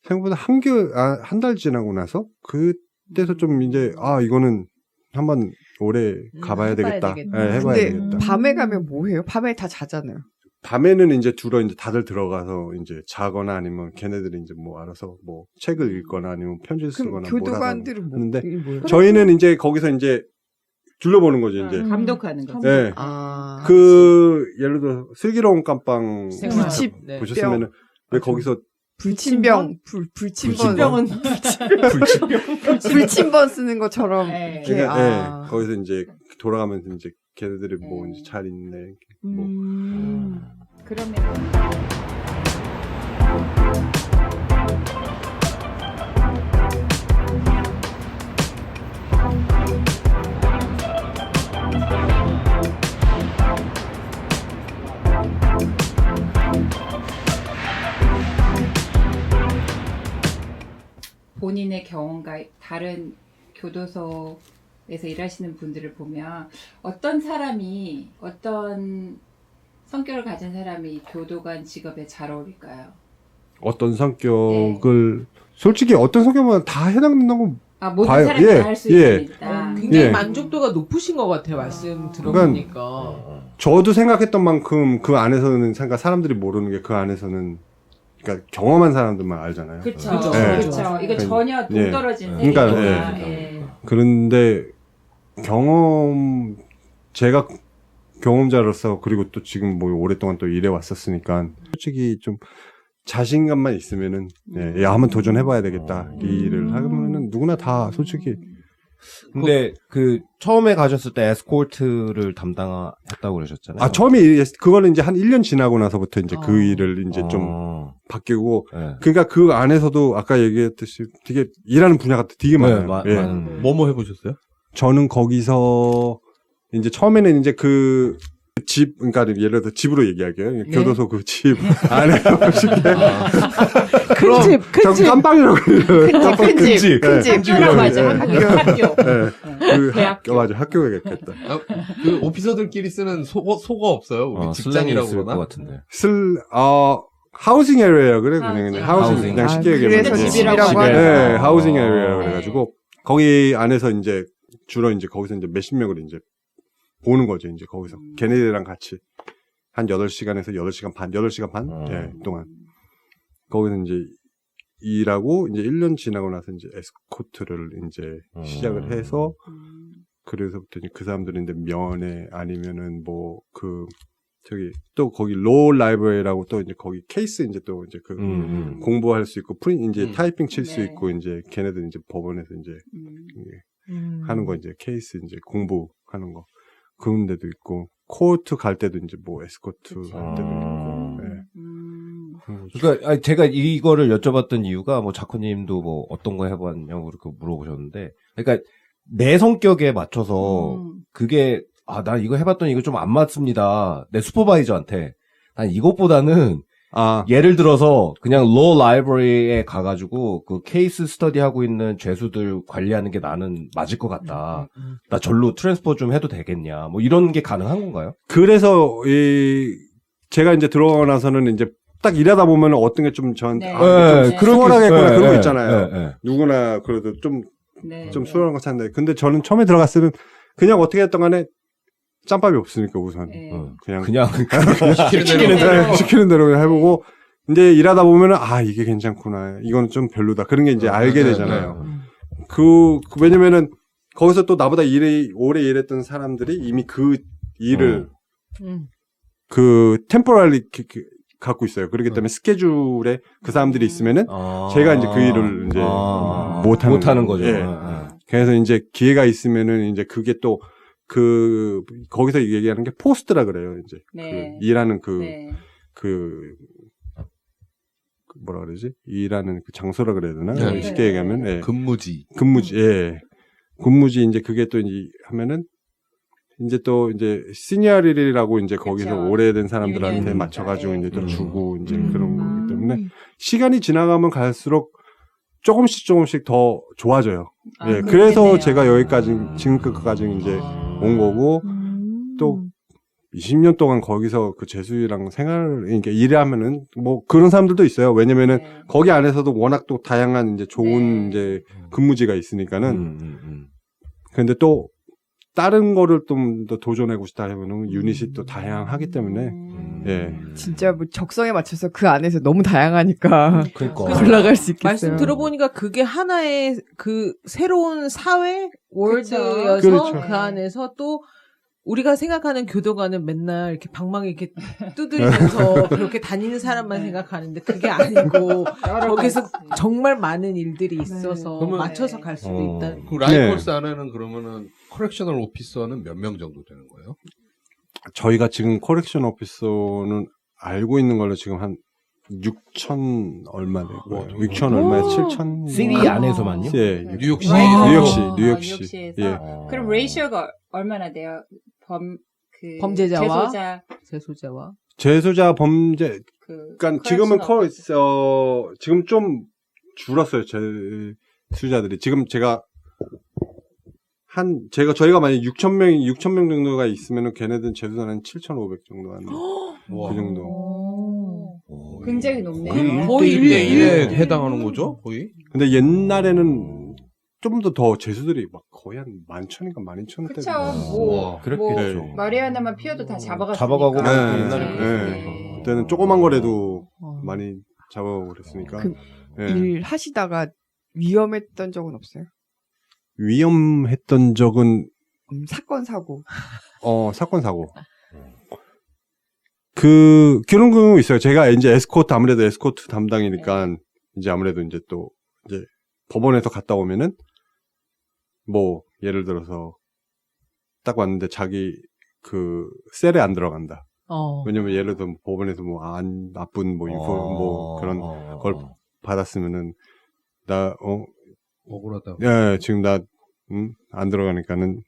생각보다 한 달 지나고 나서 그때서 좀 이제 이거는 한번 오래 가봐야 해봐야 되겠다. 되겠다. 예, 해봐야 근데 되겠다. 밤에 가면 뭐 해요? 밤에 다 자잖아요. 밤에는 이제 주로 이제 다들 들어가서 이제 자거나 아니면 걔네들이 이제 뭐 알아서 뭐 책을 읽거나 아니면 편지를 그럼 쓰거나 교도관들은 하는데 이게 뭐예요? 저희는 이제 거기서 이제 둘러보는 거죠 이제. 감독하는 거죠. 예. 아, 예를 들어 슬기로운 깜빵 생활. 불치- 네. 보셨으면은 왜 거기서 불침병, 불침번, 병은 불침번 쓰는 것처럼 네. 이렇게 그러니까, 예, 거기서 이제 돌아가면서 이제 걔네들이 뭐 이제 잘 있네 뭐 그러면 본인의 경험과 다른 교도소에서 일하시는 분들을 보면 어떤 사람이 어떤 성격을 가진 사람이 교도관 직업에 잘 어울릴까요? 어떤 성격을 솔직히 어떤 성격만 다 해당된다고 모든 봐요. 사람이 예, 다 할 수 예. 있다. 굉장히 예. 만족도가 높으신 것 같아요. 말씀 들어보니까. 저도 생각했던 만큼 그 안에서는 사람들이 모르는 게 그 안에서는 그러니까 경험한 사람들만 알잖아요. 그렇죠. 그죠. 예. 그렇죠. 이거 전혀 예. 동떨어진 그러니까, 세계니까. 예. 예. 그런데 제가 경험자로서 그리고 또 지금 뭐 오랫동안 또 일해 왔었으니까 솔직히 좀 자신감만 있으면은 한번 도전해봐야 되겠다 이 일을 하면은 누구나 다 솔직히 근데 그 처음에 가셨을 때 에스코트를 담당했다고 그러셨잖아요. 처음에 그거는 이제 한 1년 지나고 나서부터 이제 그 일을 이제 좀 바뀌고 네. 그러니까 그 안에서도 아까 얘기했듯이 되게 일하는 분야가 되게 많아요. 예. 뭐뭐 해보셨어요? 저는 거기서 이제 처음에는 이제 그 집, 그러니까 예를 들어 집으로 얘기할게요. 교도소 그 집 안에 쉽게. 큰 집, 큰 집. 깜빵이라고 그래요. 큰 집. 학교라고 하죠. 학교. 그 대학교. 맞아, 학교겠다. 그 오피서들끼리 쓰는 속어 없어요? 우리 직장이라고 있을 것 그러나? 같은데. 하우싱 에리어 그래 그냥 하우싱 하우싱. 그냥 쉽게 얘기하면 그래서 돼. 집이라고 집에, 하는 네, 거. 하우싱 에리어라고 그래가지고 거기 안에서 이제 주로 이제 거기서 이제 몇십 명을 이제 보는 거죠. 이제 거기서 걔네들이랑 같이 한 8시간에서 8시간 반 동안 거기서 이제 일하고 이제 1년 지나고 나서 이제 에스코트를 이제 시작을 해서 그래서부터 이제 그 사람들은 이제 면회 아니면은 뭐 또 거기 로우 라이브러리라고 또 이제 거기 케이스 이제 또 이제 공부할 수 있고 이제 타이핑 칠 수 네. 있고 이제 걔네들 이제 법원에서 이제 하는 거 이제 케이스 이제 공부하는 거 그런 데도 있고 코트 갈 때도 이제 뭐 에스코트 갈 때도 있고 그러니까 제가 이거를 여쭤봤던 이유가 뭐 자코님도 뭐 어떤 거 해봤냐고 그렇게 물어보셨는데, 그러니까 내 성격에 맞춰서 그게 난 이거 해봤더니 이거 좀 안 맞습니다. 내 슈퍼바이저한테 난 이것보다는 예를 들어서 그냥 로 라이브러리에 가가지고 그 케이스 스터디 하고 있는 죄수들 관리하는 게 나는 맞을 것 같다. 나 절로 트랜스퍼 좀 해도 되겠냐. 뭐 이런 게 가능한 건가요? 그래서 제가 이제 들어가고 나서는 이제 딱 일하다 보면 어떤 게 좀 저한테 네. 좀 수월하겠구나 그런 거 있잖아요. 네. 누구나 그래도 좀 네. 수월한 거 찾는데 근데 저는 처음에 들어갔으면 그냥 어떻게 했던 간에 짬밥이 없으니까 우선 네. 그냥 시키는 대로 해보고 이제 일하다 보면은 이게 괜찮구나 이거는 좀 별로다 그런 게 이제 알게 되잖아요. 왜냐면은 거기서 또 나보다 오래 일했던 사람들이 이미 그 일을 그 템포럴리 갖고 있어요. 그렇기 때문에 스케줄에 그 사람들이 있으면은 제가 이제 그 일을 이제 못하는 거죠. 예. 그래서 이제 기회가 있으면은 이제 그게 또 거기서 얘기하는 게 포스트라 그래요. 이제 네. 그 일하는 네. 뭐라 그러지? 일하는 그 장소라 그래야 되나? 네. 쉽게 얘기하면 예. 근무지. 예. 근무지 이제 그게 또 이제 하면은 이제 또 이제 시니어리라고 이제 거기서 그쵸. 오래된 사람들한테 유니언이니까, 맞춰가지고 예. 이제 또 주고 이제 그런 거기 때문에 시간이 지나가면 갈수록 조금씩 더 좋아져요. 예. 그래서 그렇겠네요. 제가 여기까지 지금까지 이제 온 거고 또 20년 동안 거기서 그 재수이랑 그러니까 일하면은 뭐 그런 사람들도 있어요. 왜냐면은 네. 거기 안에서도 워낙 또 다양한 이제 좋은 네. 이제 근무지가 있으니까는 근데 또 다른 거를 좀 더 도전하고 싶다 하면은 유닛이 또 다양하기 때문에 예. 진짜 뭐 적성에 맞춰서 그 안에서 너무 다양하니까 그러니까. 올라갈 수 있겠어요. 말씀 들어보니까 그게 하나의 그 새로운 사회 월드여서 그렇죠. 그 안에서 또 우리가 생각하는 교도관은 맨날 이렇게 방망이 이렇게 두드리면서 그렇게 다니는 사람만 생각하는데 그게 아니고 거기서 정말 많은 일들이 있어서 그러면- 맞춰서 갈 수도 있다는. 그 라이콜스 안에는 그러면은 커렉셔널 오피서는 몇 명 정도 되는 거예요? 저희가 지금 코렉션 오피서는 알고 있는 걸로 지금 한 6천 얼마 되고요. 6천 얼마에 7천. 시리 안에서만요? 예. 뉴욕시. 뉴욕시. 예. 그럼 레이셔가 얼마나 돼요? 범죄자와 재소자 재소자와 그러니까 지금은 지금 좀 줄었어요. 재수자들이. 지금 저희가 만약 6천 명 정도가 있으면은 걔네들은 재수자는 7,500 정도 하는 그 정도. 굉장히 높네요. 거의 1대1에 해당하는 거죠? 거의? 근데 옛날에는 좀 더 재수들이 막 거의 한 11,000인가 12,000원대. 그쵸. 뭐, 그랬겠죠. 마리아나만 피어도 다 잡아가고 잡아갔으니까. 옛날에 네. 그때는 조그만 거라도 많이 잡아가고 그랬으니까. 예. 일 하시다가 위험했던 적은 없어요? 위험했던 적은 사건 사고. 사건 사고. 그런 경우 있어요. 제가 이제 아무래도 에스코트 담당이니까 이제 아무래도 이제 또 이제 법원에서 갔다 오면은 뭐 예를 들어서 딱 왔는데 자기 그 셀에 안 들어간다. 왜냐면 예를 들어 법원에서 뭐 나쁜 뭐 인포 뭐 그런 걸 받았으면은 억울하다. 예, 지금 안 들어가니까는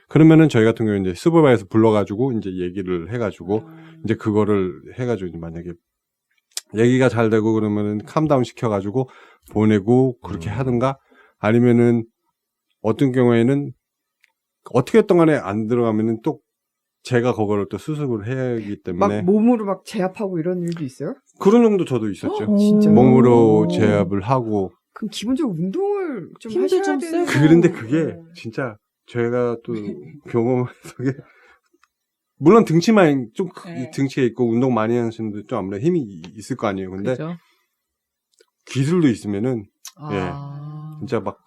그러면은 저희 같은 경우에 이제 슈퍼바이저에서 불러가지고 이제 얘기를 해가지고 이제 그거를 해가지고 이제 만약에 얘기가 잘 되고 그러면은 캄다운 시켜가지고 보내고 그렇게 하든가 아니면은 어떤 경우에는 어떻게 했던 간에 안 들어가면은 또 제가 그거를 또 수습을 해야 하기 때문에 막 몸으로 막 제압하고 이런 일도 있어요? 그런 정도 저도 있었죠. 진짜? 몸으로 제압을 하고 그럼 기본적으로 운동을 좀 힘도 하셔야 좀 되는. 세고. 그런데 그게 진짜 제가 또 경험해서 물론 등치만 좀 등치가 있고 운동 많이 하시는 분들 좀 아무래도 힘이 있을 거 아니에요. 근데 그죠? 기술도 있으면은 진짜 막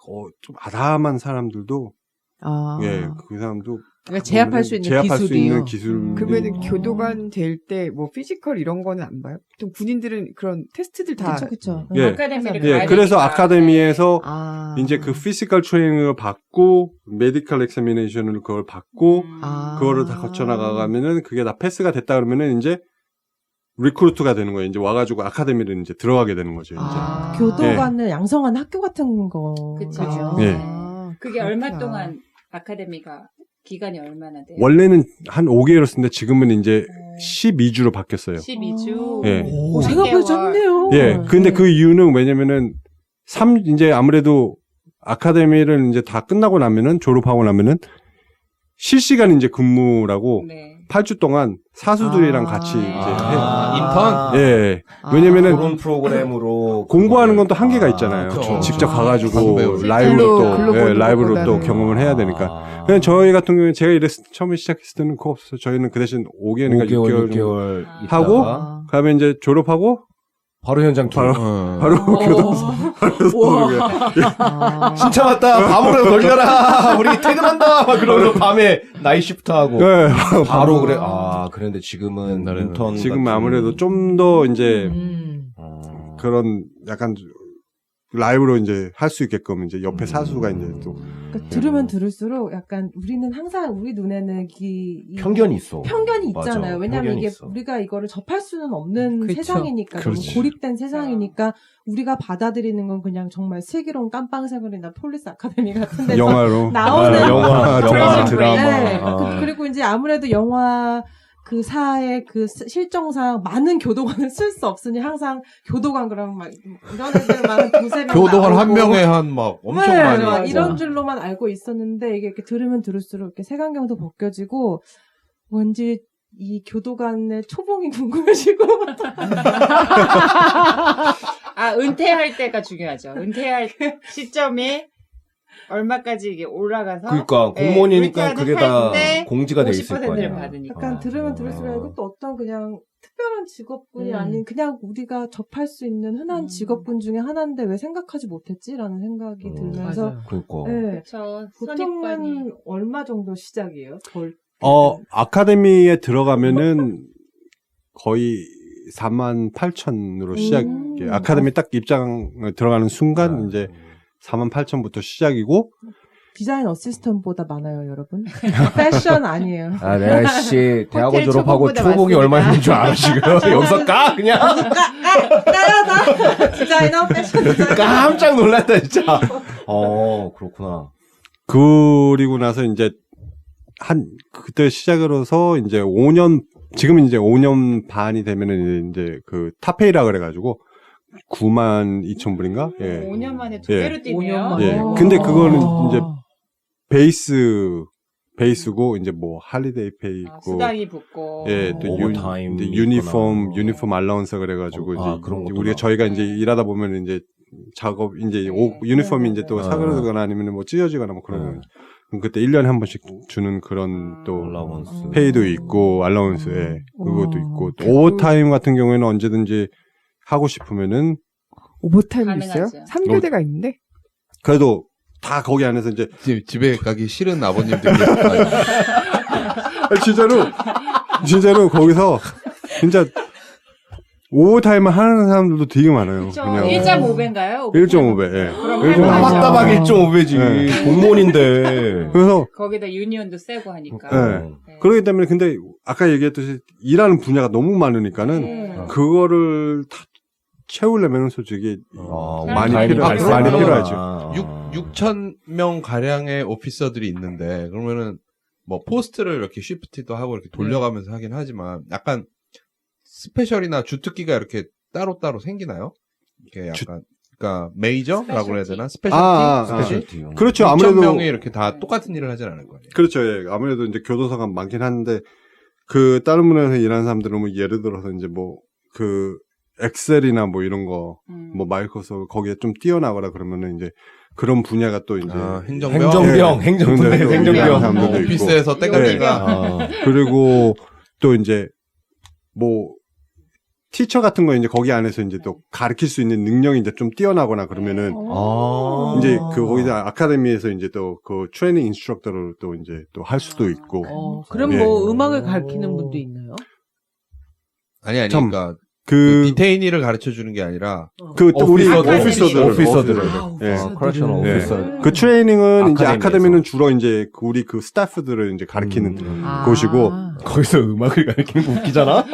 좀 아담한 사람들도 그 사람도 그러니까 제압할 수 있는 기술이요. 기술. 그러면은 교도관 될 때 뭐 피지컬 이런 거는 안 봐요? 보통 군인들은 그런 테스트들 다. 그쵸. 예. 아카데미를 예, 가야 그래서 되니까. 아카데미에서 아. 이제 그 피지컬 트레이닝을 받고 메디컬 엑사미네이션을 그걸 받고 그거를 다 거쳐 나가면은 그게 다 패스가 됐다 그러면은 이제 리크루트가 되는 거예요. 이제 와가지고 아카데미를 이제 들어가게 되는 거죠. 이제. 교도관을 양성한 학교 같은 거. 그쵸. 예. 그게 얼마 동안 아카데미가 기간이 얼마나 돼요? 원래는 한 5개월이었는데 지금은 이제 12주로 바뀌었어요. 12주. 예. 오, 생각보다 짧네요. 예. 근데 그 이유는 왜냐면은 이제 아무래도 아카데미를 이제 다 끝나고 나면은 졸업하고 나면은 실시간 이제 근무라고 네. 8주 동안 사수들이랑 같이 이제 해요. 인턴? 예. 왜냐면은 그런 프로그램으로 공부하는 건 또 한계가 있잖아요. 그렇죠. 직접 가가지고 가서 라이브로 또, 글로 라이브로 또 보다는. 경험을 해야 되니까. 그냥 저희 같은 경우는 제가 처음에 시작했을 때는 그거 없어요. 저희는 그 대신 5개월인가 5개월, 6개월 6개월 하고 있다가 그다음에 이제 졸업하고 바로 현장 투어. 바로 교도소 진짜 왔다. 밤으로 걸려라. 우리 퇴근한다. 막 그러고 밤에 나이 시프트 하고. 네. 바로 그래. 아, 그런데 지금은 옛날에는 인턴 지금 같은- 아무래도 좀 더 이제 어. 그런 약간 라이브로 이제 할 수 있게끔 이제 옆에 사수가 이제 또 그러니까 들으면 들을수록 약간 우리는 항상 우리 눈에는 이 편견이 있어. 편견이 맞아. 있잖아요. 왜냐하면 편견이 이게 있어. 우리가 이거를 접할 수는 없는 그쵸. 세상이니까 너무 그렇지. 고립된 세상이니까 우리가 받아들이는 건 그냥 정말 슬기로운 깜빵새거리나 폴리스 아카데미 같은 데서 영화로 나오는 영화, 그런 드라마. 네. 아. 그리고 이제 아무래도 영화 그 사의 그 실정상 많은 교도관을 쓸 수 없으니 항상 교도관 그러면 막 이런 애들만 두세 명 교도관 한 나오고. 명에 한 막 엄청 네, 많이. 막 하고. 이런 줄로만 알고 있었는데 이게 이렇게 들으면 들을수록 이렇게 색안경도 벗겨지고 왠지 이 교도관의 초봉이 궁금해지고 아, 은퇴할 때가 중요하죠. 은퇴할 시점에 얼마까지 이게 올라가서. 그러니까 예, 공무원이니까 은퇴하는 그게 다 때 공지가 돼 있을 50%를 거 아니야. 받으니까. 약간 들으면 들을수록 이것도 어떤 그냥 특별한 직업군이 아닌 그냥 우리가 접할 수 있는 흔한 직업군 중에 하나인데 왜 생각하지 못했지라는 생각이 들면서 맞아요. 그러니까. 네. 그렇죠. 선입관이. 보통은 얼마 정도 시작이에요? 아카데미에 들어가면은 거의 48,000으로 시작이에요. 아카데미 딱 입장 들어가는 순간 이제 48,000부터 시작이고 디자인 어시스턴트보다 많아요, 여러분. 패션 아니에요. 아, 내가 씨 대학원 호텔 졸업하고 초봉보다 초봉이 많습니다. 얼마 있는 줄 알아 지금. 여기서 까 그냥 나 디자이너, 패션 디자이너. 깜짝 놀랐다 진짜. 그렇구나. 그리고 나서 이제 그때 시작으로서 이제 5년 지금 이제 5년 반이 되면은 이제 그 타페이라 그래가지고 92,000불인가? 예. 5년 만에 두 예. 배로 뛰네요. 5년 만에. 예. 근데 그거는 이제 베이스고 이제 뭐 할리데이 페이 있고 수당이 붙고. 예, 또 오버타임 이제 있거나. 유니폼 알라운스 그래가지고 아, 이제 그런 것도 우리가 저희가 이제 일하다 보면 이제 작업 이제 유니폼이 이제 또 사그러지거나 아니면 뭐 찢어지거나 뭐 그러면 그때 1년에 한 번씩 주는 그런 또 올라원스. 페이도 있고 알라운스에 그것도 있고 또 오버타임 같은 경우에는 언제든지 하고 싶으면은 오버타임 가능하죠. 있어요? 3교대가 있는데? 그래도 다 거기 안에서 이제 집에 가기 싫은 아버님들이 진짜로 거기서 진짜 오버타임을 하는 사람들도 되게 많아요. 그렇죠. 그냥 1.5배인가요? 1.5배. 예. 그럼 1.5배. 할만하죠. 따박 1.5배지. 네. 공무원인데. 그래서 거기다 유니온도 세고 하니까. 네. 네. 그렇기 때문에 근데 아까 얘기했듯이 일하는 분야가 너무 많으니까는 네. 그거를 다 채우려면 솔직히 많이 사람이 많이 필요하죠. 아. 6,000명 가량의 오피서들이 있는데 그러면은 뭐 포스트를 이렇게 쉬프트도 하고 이렇게 돌려가면서 하긴 하지만 약간 스페셜이나 주특기가 이렇게 따로따로 생기나요? 이게 약간 그러니까 메이저라고 해야 되나? 스페셜티? 스페셜티. 그렇죠. 6,000명이 아무래도 이렇게 다 똑같은 일을 하진 않을 거예요. 그렇죠. 예. 아무래도 이제 교도소가 많긴 한데 그 다른 분야에서 일하는 사람들은 뭐 예를 들어서 이제 뭐 그 엑셀이나 뭐 이런 거 뭐 마이크로소프트 거기에 좀 뛰어나거나 그러면은 이제 그런 분야가 또 이제 행정병. 행정병 사람들도 있고. 오피스에서 땡깡이가 그리고 또 이제 뭐 티처 같은 거 이제 거기 안에서 이제 또 가르칠 수 있는 능력이 이제 좀 뛰어나거나 그러면은 이제 그 거기다 아카데미에서 이제 또 그 트레이닝 인스트럭터를 또 이제 또 할 수도 있고. 그럼 예. 뭐 음악을 가르치는 분도 있나요? 아니 참, 그러니까 그 디테인이를 가르쳐 주는 게 아니라 또 우리 오피서들을. 오피서들을. 예. 커렉셔널 예. 오피서. 그 트레이닝은 이제 아카데미에서. 아카데미는 주로 이제 그 우리 그 스태프들을 이제 가르치는 곳이고 거기서 음악을 가르치는 거 웃기잖아?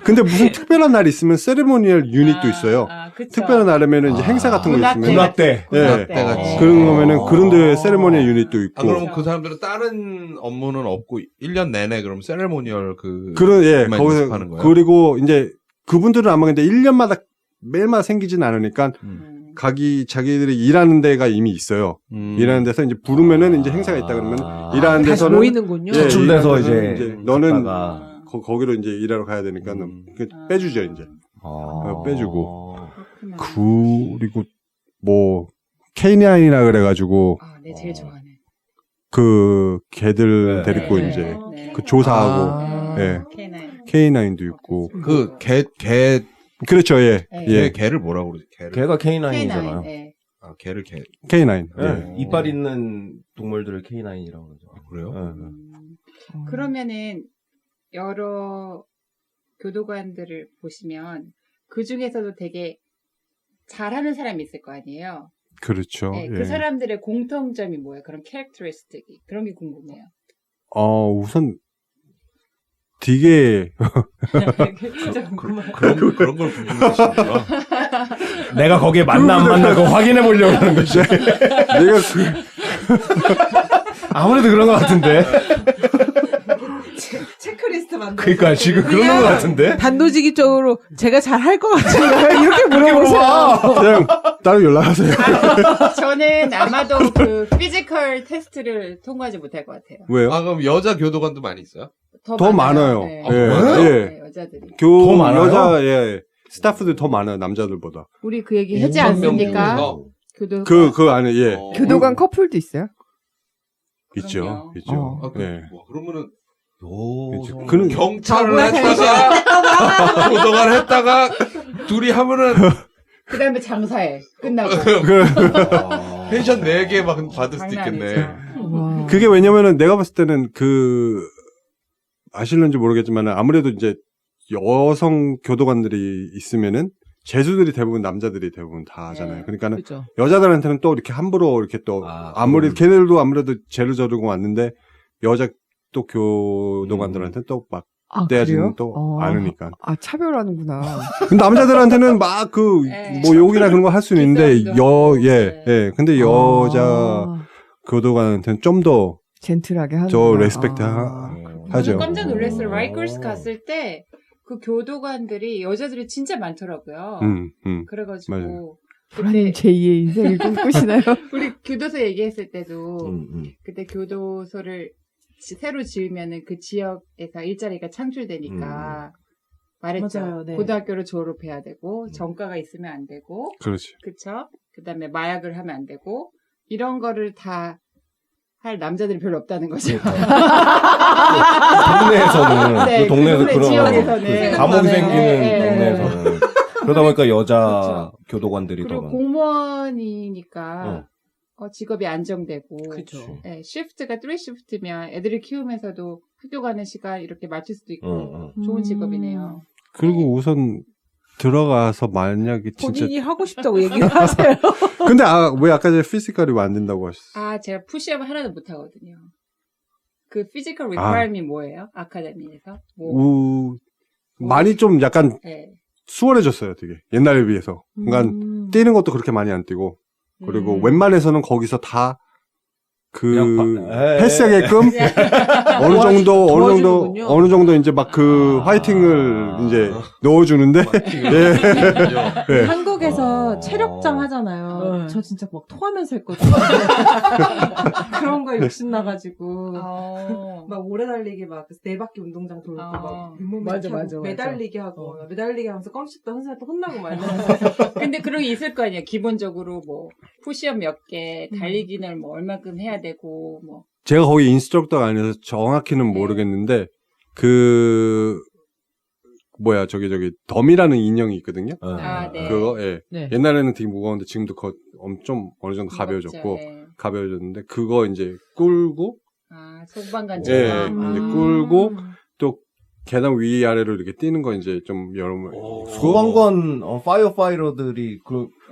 근데 무슨 특별한 날이 있으면 세레모니얼 유닛도 있어요. 그쵸. 특별한 날이면 이제 행사 같은 거 있으면 군화 때. 군화 때 같이. 그런 거면은 그런데 세레모니얼 유닛도 있고. 그러면 그 사람들은 다른 업무는 없고 1년 내내 그럼 세레모니얼 거기서 연습하는 거예요? 그리고 이제 그분들은 아마 근데 1년마다 매일마다 생기진 않으니까 자기들이 일하는 데가 이미 있어요. 일하는 데서 이제 부르면은 이제 행사가 있다 그러면 일하는 다시 데서는 모이는군요. 추출돼서 일하는 이제 데서는 너는 갔다가. 거기로 이제 일하러 가야 되니까 빼주죠 이제. 빼주고. 그렇구나. 그리고 뭐 K9이라 그래가지고 네, 제일 좋아하는. 그 개들 네. 데리고 네. 이제 네. 그 조사하고 예. K9. K9도 있고 그 그렇죠 예. 네. 예. 개를 뭐라고 그러지? 개를. 걔가 K9. K9이잖아요. 네. 개를 개. K9 네. 예. 이빨 있는 동물들을 K9이라고 그러죠. 그래요? 네. 그러면은 여러 교도관들을 보시면 그 중에서도 되게 잘하는 사람이 있을 거 아니에요. 그렇죠. 네, 예. 그 사람들의 공통점이 뭐예요? 그런 캐릭터리스틱이 그런 게 궁금해요. 우선 되게 진짜 궁금해요. 그런 걸 궁금해하시는구나. 내가 거기에 맞나 안 맞나 그거 확인해 보려고 하는 거지. 내가 아무래도 그런 것 같은데. 체크리스트 만들어. 그러니까 지금 그러는 것 같은데. 단도직입적으로 제가 잘 할 것 같은가요? 이렇게 물어보세요. 그냥 따로 연락하세요. 저는 아마도 그 피지컬 테스트를 통과하지 못할 것 같아요. 왜요? 그럼 여자 교도관도 많이 있어요? 더 많아요. 네. 예. 많아요? 예. 네, 여자들이. 더 많아요? 여자 예. 스타프들 더 많아요 남자들보다. 우리 그 얘기 하지 5,000명 않습니까? 중에서? 교도 그 안에 예. 교도관 커플도 있어요? 있죠. 그럼요. 있죠. 아, 예. 그러면은 그는 경찰을 했다가 교도관 했다가 둘이 하면은 그 다음에 장사해. 끝나고. 펜션 4개 막 받을 수도 장난 있겠네. 아니죠. 와. 그게 왜냐면은 내가 봤을 때는 아실는지 모르겠지만 아무래도 이제 여성 교도관들이 있으면은 재수들이 대부분 남자들이 대부분 다 하잖아요. 네. 그러니까는 그렇죠. 여자들한테는 또 이렇게 함부로 이렇게 또 아무리 걔네들도 아무래도 죄를 저르고 왔는데 여자 또 교도관들한테는 또 막 떼어지는 그래요? 또 않으니까. 차별하는구나. 근데 남자들한테는 막 네. 뭐 욕이나 그런 거 할 수는 있는데 기싸움도 하고. 네. 근데 여자 교도관한테는 좀 더 젠틀하게 하는. 레스펙트 하죠. 저는 깜짝 놀랐어요. 라이커스 갔을 때 그 교도관들이 여자들이 진짜 많더라고요. 그래가지고 맞아요. 불안님 제2의 인생을 꿈꾸시나요? 우리 교도소 얘기했을 때도 그때 교도소를 새로 지으면은 그 지역에서 일자리가 창출되니까 말했죠. 맞아요, 네. 고등학교를 졸업해야 되고 정가가 있으면 안 되고 그렇지. 그쵸? 그다음에 마약을 하면 안 되고 이런 거를 다 할 남자들이 별로 없다는 거죠. 동네에서는 네, 그 동네에서 동네 그런 지역에서는. 감옥이 생기는 네. 동네에서는 그러다 보니까 여자 그렇죠. 교도관들이 그리고 더 공무원이니까 직업이 안정되고 그렇죠. 네, 시프트가 3시프트면 애들을 키우면서도 학교 가는 시간 이렇게 맞출 수도 있고 좋은 직업이네요. 그리고 우선 들어가서 만약에 진짜 본인이 하고 싶다고 얘기를 하세요. 근데 왜 아까 전에 피지컬이 안 된다고 하셨어요? 아, 제가 푸시업을 하나도 못 하거든요. 그 피지컬 리퀘어먼트 뭐예요? 아카데미에서? 많이 좀 약간 네. 수월해졌어요, 되게. 옛날에 비해서. 그러니까 뛰는 것도 그렇게 많이 안 뛰고 그리고 웬만해서는 거기서 다 패스하게끔 어느 정도 이제 막 화이팅을 이제 넣어주는데 예. 한국에서 체력장 하잖아요. 네. 저 진짜 막 토하면서 했거든요. 그런 거에 욕심나가지고 막 오래 달리기 막 4바퀴 운동장 돌고 막 윗몸 맞아. 매달리기 하고 매달리기 하면서 껌씹다 선생님한테 혼나고 말면서 근데 그런 게 있을 거 아니에요. 기본적으로 뭐 푸시업 몇 개, 달리기는 뭐 얼마큼 해야 되고 뭐. 제가 거기 인스트럭터가 아니라서 정확히는 모르겠는데 저기 덤이라는 인형이 있거든요. 아, 네. 그거 네. 옛날에는 되게 무거웠는데 지금도 좀 어느 정도 가벼워졌고 네. 가벼워졌는데 그거 이제 꿀고 소방관처럼. 이제 꿀고 또 계단 위아래로 이렇게 뛰는 거 이제 좀 여러분 소방관 파이어파이터들이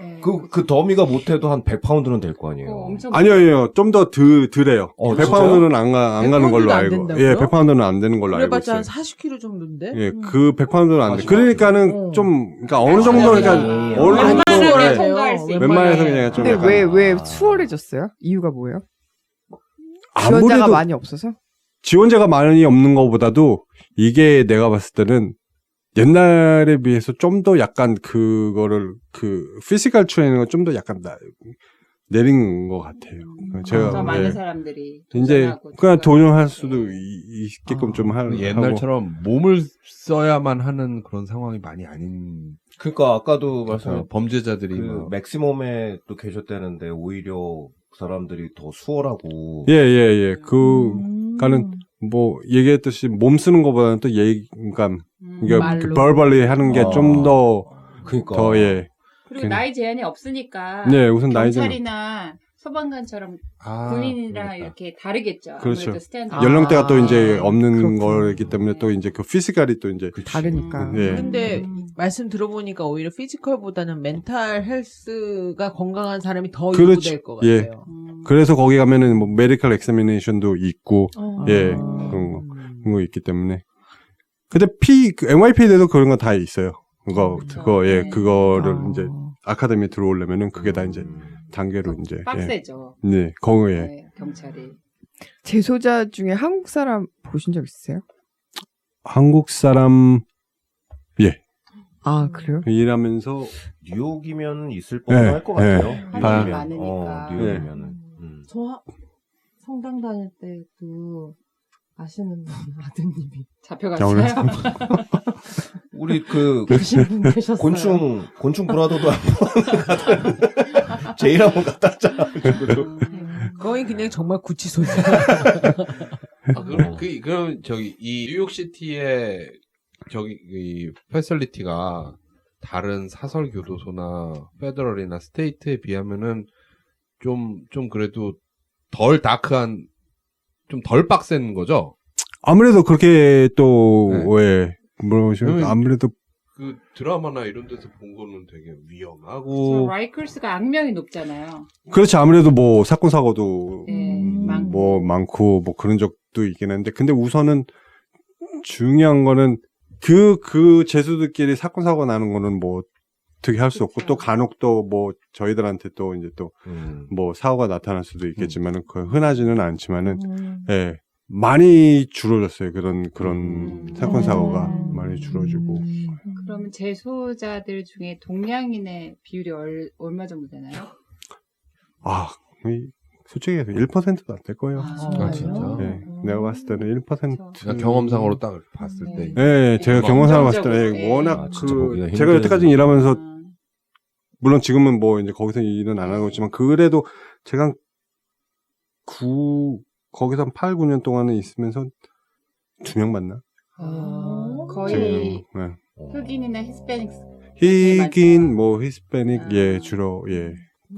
네. 그 더미가 못해도 한 100파운드는 될 거 아니에요. 엄청 아니요, 좀 더 덜해요. 100파운드는 안 가는 걸로 100파운드는 안 알고. 된다고요? 예, 100파운드는 안 되는 걸로 알고 그래봤자 있어요. 한 40kg 정도인데? 예, 그 100파운드는 안 돼. 40. 그러니까는 좀, 그러니까 어느 정도, 그러니까 아, 어느 정도, 웬만하면 예, 통과할 수 있는 웬만해서 거네. 그냥 좀 근데 약간. 왜 수월해졌어요? 이유가 뭐예요? 지원자가 아무래도 많이 없어서? 지원자가 많이 없는 것보다도 이게 내가 봤을 때는 옛날에 비해서 좀 더 약간 그거를 피지컬 트레이닝을 좀 더 약간 내린 것 같아요. 더 제가 많은 예. 사람들이 이제 도전하고 그냥 도전할 네. 수도 있게끔 좀 하고 옛날처럼 몸을 써야만 하는 그런 상황이 많이 아닌 그러니까 아까도 말씀 범죄자들이 그 막 맥시멈에 또 계셨다는데 오히려 그 사람들이 더 수월하고 예예예 그러니까는 뭐 얘기했듯이 몸 쓰는 것보다는 또 그러니까 이게 말로. 벌벌리 하는 게 좀 더 그러니까 더 예. 그리고 나이 제한이 없으니까 네, 우선 나이 제한 경찰이나 소방관처럼 군인이랑 그러니까. 이렇게 다르겠죠. 그렇죠. 아무래도 스탠드. 연령대가 또 이제 없는 그렇구나. 거이기 때문에 또 이제 그 피지컬이 또 이제 다르니까. 예. 근데 말씀 들어보니까 오히려 피지컬보다는 멘탈 헬스가 건강한 사람이 더 그렇지. 요구될 것 예. 같아요. 그래서 거기 가면은 뭐 메디컬 엑사미네이션도 있고 예 아. 그런 거 있기 때문에 근데 NYP에도 그런 거 다 있어요. 그거 예 네. 그거를 이제 아카데미 들어오려면은 그게 다 이제 단계로 이제 빡세죠. 예. 네 거기에 네, 경찰이. 재소자 중에 한국 사람 보신 적 있으세요? 한국 사람 아, 그래요? 일하면서 뉴욕이면 있을 법할 것 예. 같아요. 한국이 뉴욕이면. 많으니까. 뉴욕이면은. 저 성당 다닐 때도 아시는 분 아드님이 잡혀갔어요. 우리 그 계신 분 계셨어요. 곤충 브라더도 한번 제일 한번 갔다 왔잖아. 거의 그냥 정말 구치소죠. 그럼 저기 이 뉴욕시티의 저기 이 패설리티가 다른 사설 교도소나 페더럴이나 스테이트에 비하면은 좀 그래도 덜 다크한 좀 덜 빡센 거죠. 아무래도 그렇게 또 네. 예. 뭐라고 아무래도 그 드라마나 이런 데서 본 거는 되게 저 위험하고 라이커스가 악명이 높잖아요. 그렇지 아무래도 뭐 사건 사고도 네, 많고. 뭐 많고 뭐 그런 적도 있긴 한데 근데 우선은 중요한 거는 그 재수들끼리 사건 사고 나는 거는 뭐 어떻게 할 수 없고 또 간혹 또 뭐 저희들한테 또 이제 또 뭐 사고가 나타날 수도 있겠지만은 그 흔하지는 않지만은 예 많이 줄어졌어요 그런 사건 사고가 많이 줄어지고 그러면 재소자들 중에 동양인의 비율이 얼마 정도 되나요? 솔직히 1%도 안 될 거예요. 아, 진짜? 예, 내가 봤을 때는 1%. 그냥 경험상으로 딱 봤을 때 예, 제가 경험상으로 봤을 긍정적으로, 때 예. 워낙 진짜 보기가 제가 힘든- 여태까지 일하면서 물론 지금은 뭐 이제 거기서 일은 안 하고 있지만 그래도 제가 거기서 한 8, 9년 동안은 있으면서 2명 만나? 거의 지금, 예. 흑인이나 히스패닉 흑인, 뭐 히스패닉, 예, 주로 예.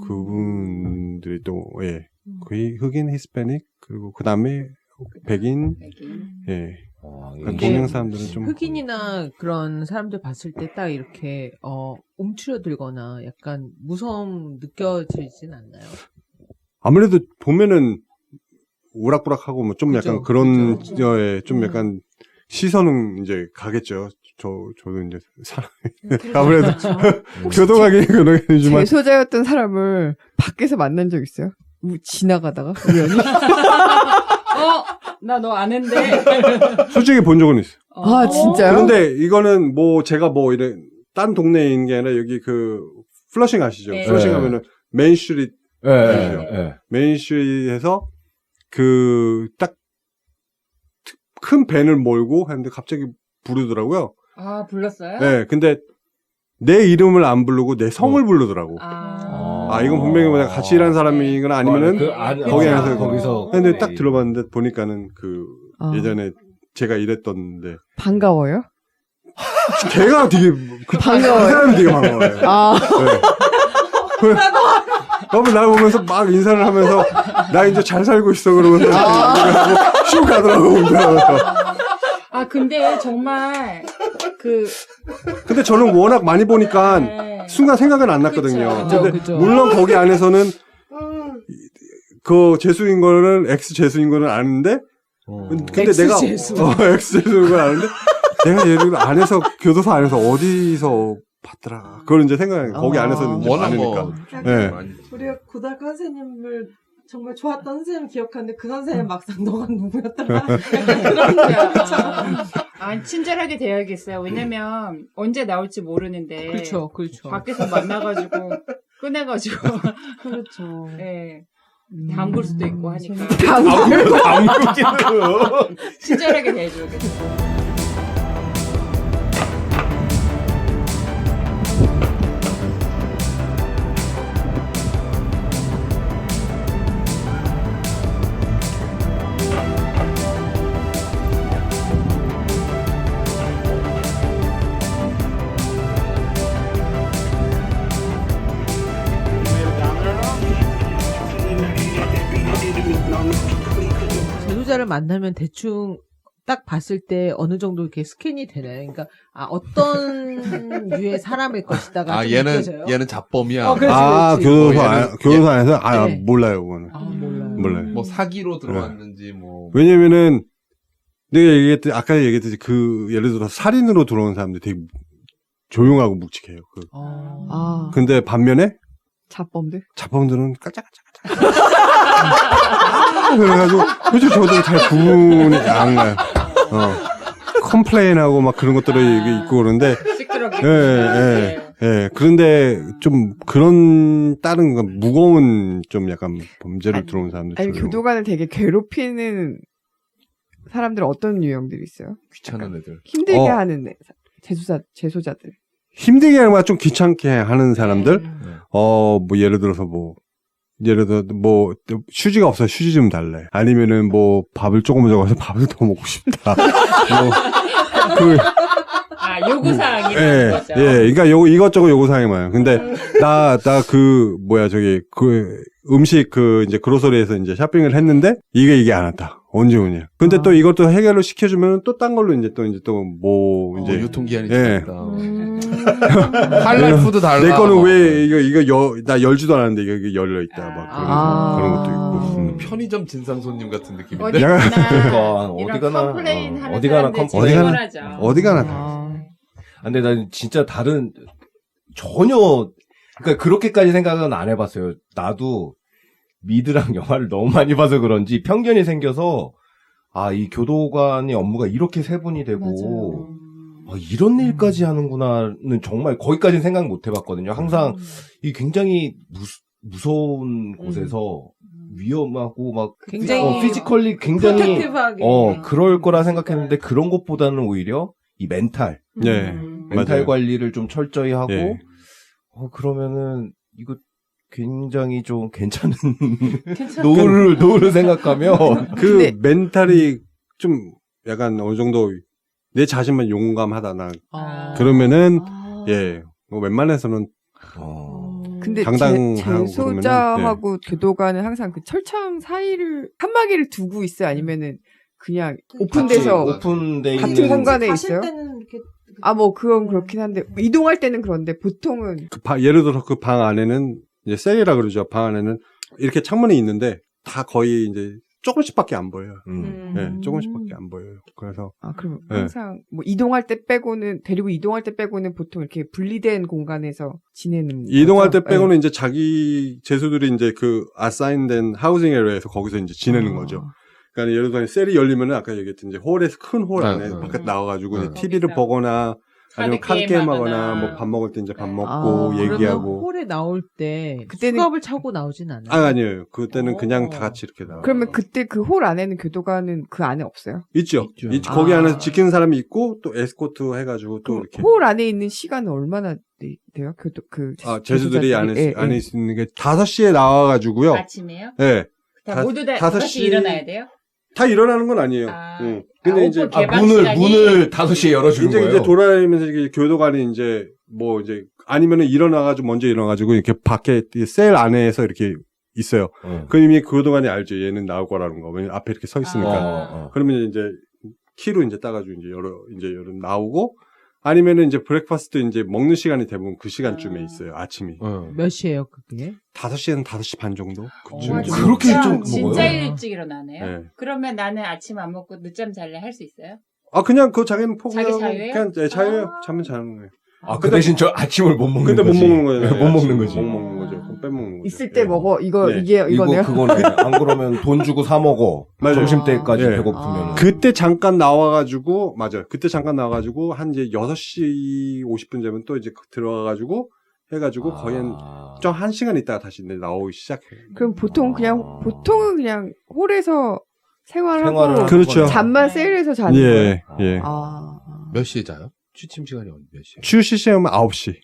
그분들이 또 예. 거의 흑인, 히스패닉 그리고 그 다음에 백인, 예. 그러니까 동양 사람들은 좀 흑인이나 그런 사람들 봤을 때 딱 이렇게 움츠려들거나 약간 무서움 느껴지진 않나요? 아무래도 보면은 오락부락하고 뭐 좀 그죠, 약간 그런 그죠. 예, 좀 약간 시선은 이제 가겠죠. 저도 이제 사람 그렇죠. 아무래도 교도관이 그런 게 아니지만 재소자였던 사람을 밖에서 만난 적 있어요? 지나가다가 우연히? 나 너 아는데. 솔직히 본 적은 있어요. 아, 진짜요? 그런데 이거는 뭐 제가 뭐 이래 딴 동네에 있는 게 아니라 여기 그 플러싱 아시죠? 네. 플러싱 네. 하면은 메인스트리트 예, 예, 예. 메인스트리트에서 그 딱 큰 밴을 몰고 하는데 갑자기 부르더라고요. 아, 불렀어요? 네, 근데 내 이름을 안 부르고 내 성을 부르더라고. 이건 분명히 뭐 내가 같이 일하는 사람이거나 아니면은 거기 안에서 거기서 근데 딱 들어봤는데 보니까는 그 아. 제가 일했던데 반가워요? 걔가 되게 그 반가워요. 사람이 되게 반가워요. 아, 네. 그러면 날 보면서 막 인사를 하면서 나 이제 잘 살고 있어 그러면서 슉 가더라고 운전하면서. 아, 근데 정말, 근데 저는 워낙 많이 보니까 네. 순간 생각은 안 났거든요. 그쵸. 근데 그쵸. 물론 거기 안에서는 그 재수인 거는 X 재수인 거는 아는데 근데 X 내가 재수. X 재수인 건 아는데 내가 얘를 안에서 교도소 안에서 어디서 봤더라. 그걸 이제 생각해. 거기 안에서는 이제 워낙 많으니까. 뭐 네. 우리가 고등학교 선생님을 정말 좋았던 선생님 기억하는데 그 선생님 막상 너가 누구였더라? 아, 친절하게 대하겠어요. 왜냐면, 언제 나올지 모르는데. 그렇죠, 그렇죠. 밖에서 만나가지고, 꺼내가지고. 그렇죠. 예. 담글 수도 있고 하니까. 친절하게 대해줘야겠어요. 제도자를 만나면 대충 딱 봤을 때 어느 정도 이렇게 스캔이 되나요? 그러니까 어떤 류의 사람일 것이다가 좀 느껴져요? 얘는 자범이야. 그렇지, 아, 그렇지. 교도소 안에서? 아, 네. 몰라요, 그거는. 몰라요. 몰라요. 뭐 사기로 들어왔는지 뭐. 왜냐면은, 내가 아까 얘기했듯이 예를 들어서 살인으로 들어온 사람들 되게 조용하고 묵직해요. 아, 근데 반면에, 자범들? 자범들은 깔짝깔짝. 그래가지고, 솔직히 저도 잘 구분이 안 가요. 컴플레인하고 막 그런 것들이 있고 그러는데, 시끄럽게. 예. 그런데 좀 그런 다른 건 무거운 좀 약간 범죄를 들어온 사람들. 아니, 주로. 교도관을 되게 괴롭히는 사람들 어떤 유형들이 있어요? 귀찮은 애들. 힘들게 하는 재소자들. 힘들게 하는 좀 귀찮게 하는 사람들. 뭐 예를 들어서 휴지가 없어 휴지 좀 달래. 아니면은 뭐 밥을 조금 적어서 밥을 더 먹고 싶다. 아, 요구사항이 예, 많은 거죠. 그러니까 이것저것 요구사항이 많아요. 근데 음식 이제 그로서리에서 이제 쇼핑을 했는데 이게 안 왔다. 언제 오냐. 근데 또 이것도 해결을 시켜주면 또 딴 걸로 이제 유통기한이 예. 지났다. 할랄푸드 달라. 내 거는 막. 왜 나 열지도 않았는데 이게 열려 있다. 막 그런 것도 있고. 편의점 진상 손님 같은 느낌인데. 어디 가나, 그러니까, 이런 어디 가나, 컴플레인 하는 어디 가나 사람들 컴플레인. 제일 어디 가나- 원하죠. 어디 가나 다. 아, 근데 난 진짜 전혀, 그러니까 그렇게까지 생각은 안 해봤어요. 나도 미드랑 영화를 너무 많이 봐서 그런지 편견이 생겨서, 이 교도관의 업무가 이렇게 세분이 되고, 이런 일까지 하는구나는 정말 거기까지는 생각 못 해봤거든요. 항상 이 굉장히 무서운 곳에서 위험하고 막 굉장히 피지컬리 굉장히 프로텍티브하게. 그럴 거라 생각했는데 그런 것보다는 오히려 이 멘탈 네. 멘탈 맞아요. 관리를 좀 철저히 하고 예. 그러면은 이거 굉장히 좀 괜찮은 노후를 생각하면 그 멘탈이 좀 약간 어느 정도 내 자신만 용감하다 나 그러면은 뭐 웬만해서는 근데 당당하고 재소자하고 교도관은 항상 그 철창 사이를 칸막이를 두고 있어요? 아니면은 그냥 오픈돼서 오픈돼 같은 있는 공간에 가실 있어요? 때는 이렇게 뭐 그건 그렇긴 한데 이동할 때는 그런데 보통은 예를 들어서 그 방 안에는 이제 셀이라 그러죠. 방 안에는 이렇게 창문이 있는데 다 거의 이제 조금씩밖에 안 보여요. 네, 조금씩밖에 안 보여요. 그래서 그럼 네. 항상 뭐 이동할 때 빼고는 데리고 이동할 때 빼고는 보통 이렇게 분리된 공간에서 지내는 이동할 때 거죠? 빼고는 이제 자기 재수들이 이제 그 아사인된 하우징 에리어에서 거기서 이제 지내는 거죠. 그러니까 예를 들어 셀이 열리면은 아까 얘기했던 이제 홀에서 큰 홀 안에 바깥 나와가지고 이제 TV를 거기서. 보거나 아니면 카드 게임 하거나 뭐 밥 먹을 때 이제 밥 먹고 그러면 얘기하고. 홀에 나올 때 그때는- 수갑을 차고 나오진 않아요. 아니에요. 그때는 그냥 다 같이 이렇게 나와. 그러면 그때 그 홀 안에는 교도관은 그 안에 없어요? 있죠. 있죠. 거기 안에서 지키는 사람이 있고 또 에스코트 해가지고 또 이렇게. 홀 안에 있는 시간은 얼마나 돼요? 재수들이 재소자들이? 안에 있는 게 5시에 나와가지고요. 아침에요? 예. 다 모두 다 5시 5시 일어나야 돼요? 다 일어나는 건 아니에요. 아. 근데 아, 이제 오픈 개방 문을 시간이- 5시에 열어주는 이제 거예요. 이제 돌아다니면서 이제 교도관이 이제 뭐 이제 아니면은 일어나가지고 먼저 일어나가지고 이렇게 밖에 셀 안에서 이렇게 있어요. 그럼 이미 교도관이 알죠. 얘는 나올 거라는 거. 왜냐면 앞에 이렇게 서 있으니까. 아. 그러면 이제 키로 이제 따가지고 이제 여러 나오고 아니면은 이제 브렉퍼스트 이제 먹는 시간이 대부분 그 시간쯤에 있어요. 아침이. 몇 시에요, 그게? 5시에는 5시 반 정도? 그쯤. 와, 그렇게 진짜, 일찍 진짜 먹어요? 일찍 일어나네요. 네. 그러면 나는 아침 안 먹고 늦잠 잘래 할 수 있어요? 아, 그냥 그거 자기는 포기하고. 자기 자유예요? 그냥 네, 자유예요. 아. 잠은 자는 거예요. 그 대신 저 아침을 못 먹는 근데 못 거지. 먹는 거예요. 네, 못 먹는 거지. 못 먹는 거죠. 그럼 빼먹는 거죠. 있을 때 예. 먹어. 이거 네. 이게 이거네요. 그거네. 안 그러면 돈 주고 사 먹어. 맞아요. 점심 때까지 예. 배고프면. 그때 잠깐 나와가지고, 맞아요. 그때 잠깐 나와가지고, 한 이제 6시 50분 되면 또 이제 들어가가지고, 해가지고, 거의 한 시간 있다가 다시 이제 나오기 시작해요. 그럼 보통은 그냥 홀에서 생활하고 생활을 그렇죠. 잠만 세일해서 자는 거예요. 예, 예. 아. 몇 시에 자요? 취침 시간이 몇 시에? 취실 시험은 9시.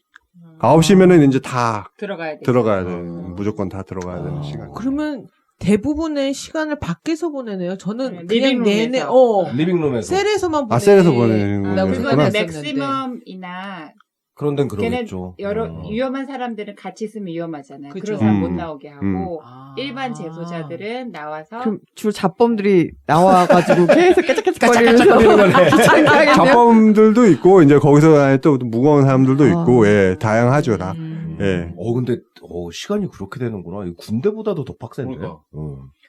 9시면은 이제 다 들어가야 돼. 들어가야 돼. 무조건 다 들어가야 되는 시간. 그러면 대부분의 시간을 밖에서 보내네요. 저는 네, 그냥 리빙룸에서. 내내, 리빙룸에서. 셀에서만 보내. 아, 셀에서 보내는 라고 거구나. 그거는 생각했었는데. 맥시멈이나 그런 데는 걔는 그러겠죠. 위험한 사람들은 같이 있으면 위험하잖아요. 그죠. 그런 사람 못 음. 나오게 하고 아. 일반 재소자들은 나와서 그럼 주로 잡범들이 나와가지고 계속 깨짝깨짝거리면서 거네. 귀찮게 잡범들도 있고, 이제 거기서 또 무거운 사람들도 있고, 아. 예, 다양하죠, 다. 예. 근데, 시간이 그렇게 되는구나. 이거 군대보다도 더 빡센데. 그러니까.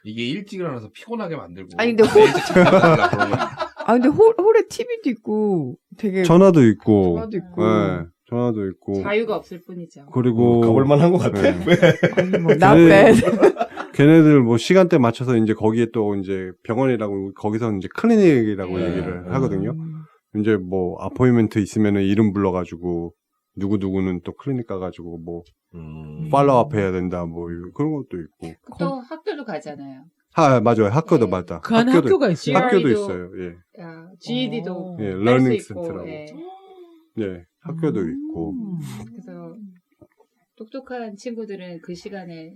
이게 일찍 일어나서 피곤하게 만들고. 아니, 근데 내일 잠깐 자려고 그러면. 아 근데 홀에 TV도 있고 되게 전화도 있고, 전화도 있고 예, 전화도 있고, 자유가 없을 뿐이죠. 그리고, 가볼만한 것 같아. 네. 아니 뭐 나빼 걔네들 뭐 시간대 맞춰서 이제 거기에 또 이제 병원이라고, 거기서 이제 클리닉이라고 네. 얘기를 하거든요. 이제 뭐, 어포인먼트 있으면은 이름 불러가지고, 누구누구는 또 클리닉 가가지고 뭐, 팔로우업 해야 된다, 뭐, 그런 것도 있고. 또 학교도 가잖아요. 맞아요. 학교도 네. 맞다. 그 안에 학교가 있어요. 학교도 GRE 도 있어요, 예. GED도 예, 할 수 러닝 있고, 센터라고. 예. 예, 학교도 있고. 그래서 똑똑한 친구들은 그 시간에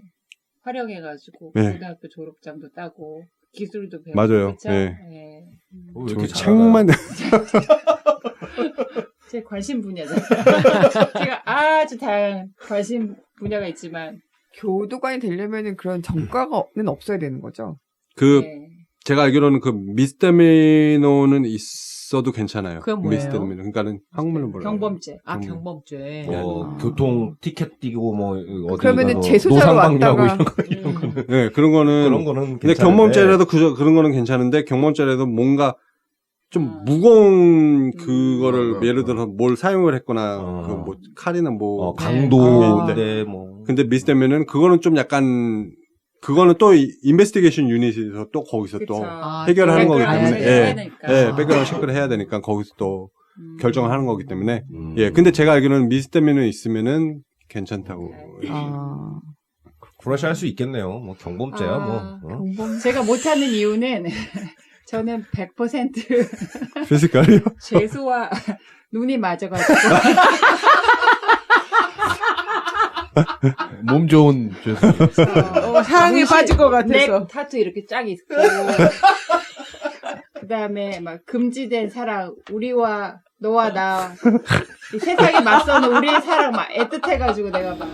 활용해가지고 네. 고등학교 졸업장도 따고 기술도 배우고 맞아요. 그렇죠? 예. 예. 왜 이렇게 저 잘하나? 책만, 제 관심 분야잖아요. 제가 아주 다양한 관심 분야가 있지만 교도관이 되려면은 그런 전과는 없어야 되는 거죠. 예. 제가 알기로는 그 미스데미노는 있어도 괜찮아요. 그건 뭐예요? 미스데미노. 그러니까는 한국말로 몰라요. 경범죄. 경범죄. 교통 티켓 띄고 뭐 어디 그러면은 가서 재소자로 노상방뇨하고 왔다가 이런 거. 네, 그런 거는. 그런 거는 근데 괜찮은데. 경범죄라도 그런 거는 괜찮은데 경범죄라도 뭔가 좀 무거운 그거를 예를 들어서 뭘 사용을 했거나 그 뭐 칼이나 뭐 강도인데 뭐. 근데 미스되면은 그거는 좀 약간 그거는 또 인베스티게이션 유닛에서 또 거기서 또 해결하는 거기 때문에 백그라운드 체크를 해야 되니까 거기서 또 결정을 하는 거기 때문에 예 근데 제가 알기로는 미스되면은 있으면은 괜찮다고 브러시 할 수 있겠네요. 뭐 경범죄야 뭐. 제가 못하는 이유는 저는 100% 피지컬이요? 죄수와 눈이 맞아가지고 몸 좋은 죄수. 사랑에 빠질 것 같아서. 넥 타투 이렇게 쫙 있고 그 다음에 막 금지된 사랑 우리와 너와 나 이 세상에 맞서는 우리의 사랑 막 애틋해가지고 내가 막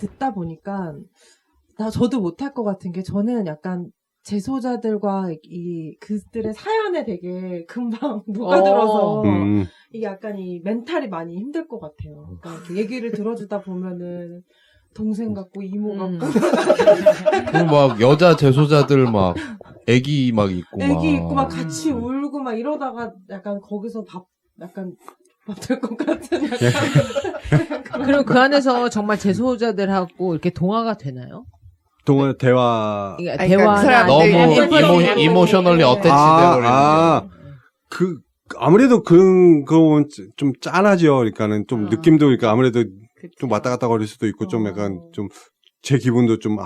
듣다 보니까 저도 못할 것 같은 게 저는 약간 재소자들과 이 그들의 사연에 되게 금방 녹아들어서 이게 약간 이 멘탈이 많이 힘들 것 같아요. 그러니까 이렇게 얘기를 들어주다 보면은 동생 같고 이모 같고 그리고 막 여자 재소자들 막 애기 막 있고 애기 있고 막 같이 울고 막 이러다가 약간 거기서 밥 될 것 같은 약간 그럼 그 안에서 정말 재소자들하고 이렇게 동화가 되나요? 동안 대화 그러니까 아니, 그러니까 그 대화나 사람들이 너무 이모셔널리 어태치 돼버리는 아무래도 그건 좀 짠하죠. 그러니까는 좀 느낌도 그러니까 아무래도 좀 왔다 갔다 거릴 수도 있고 좀 약간 좀 제 기분도 좀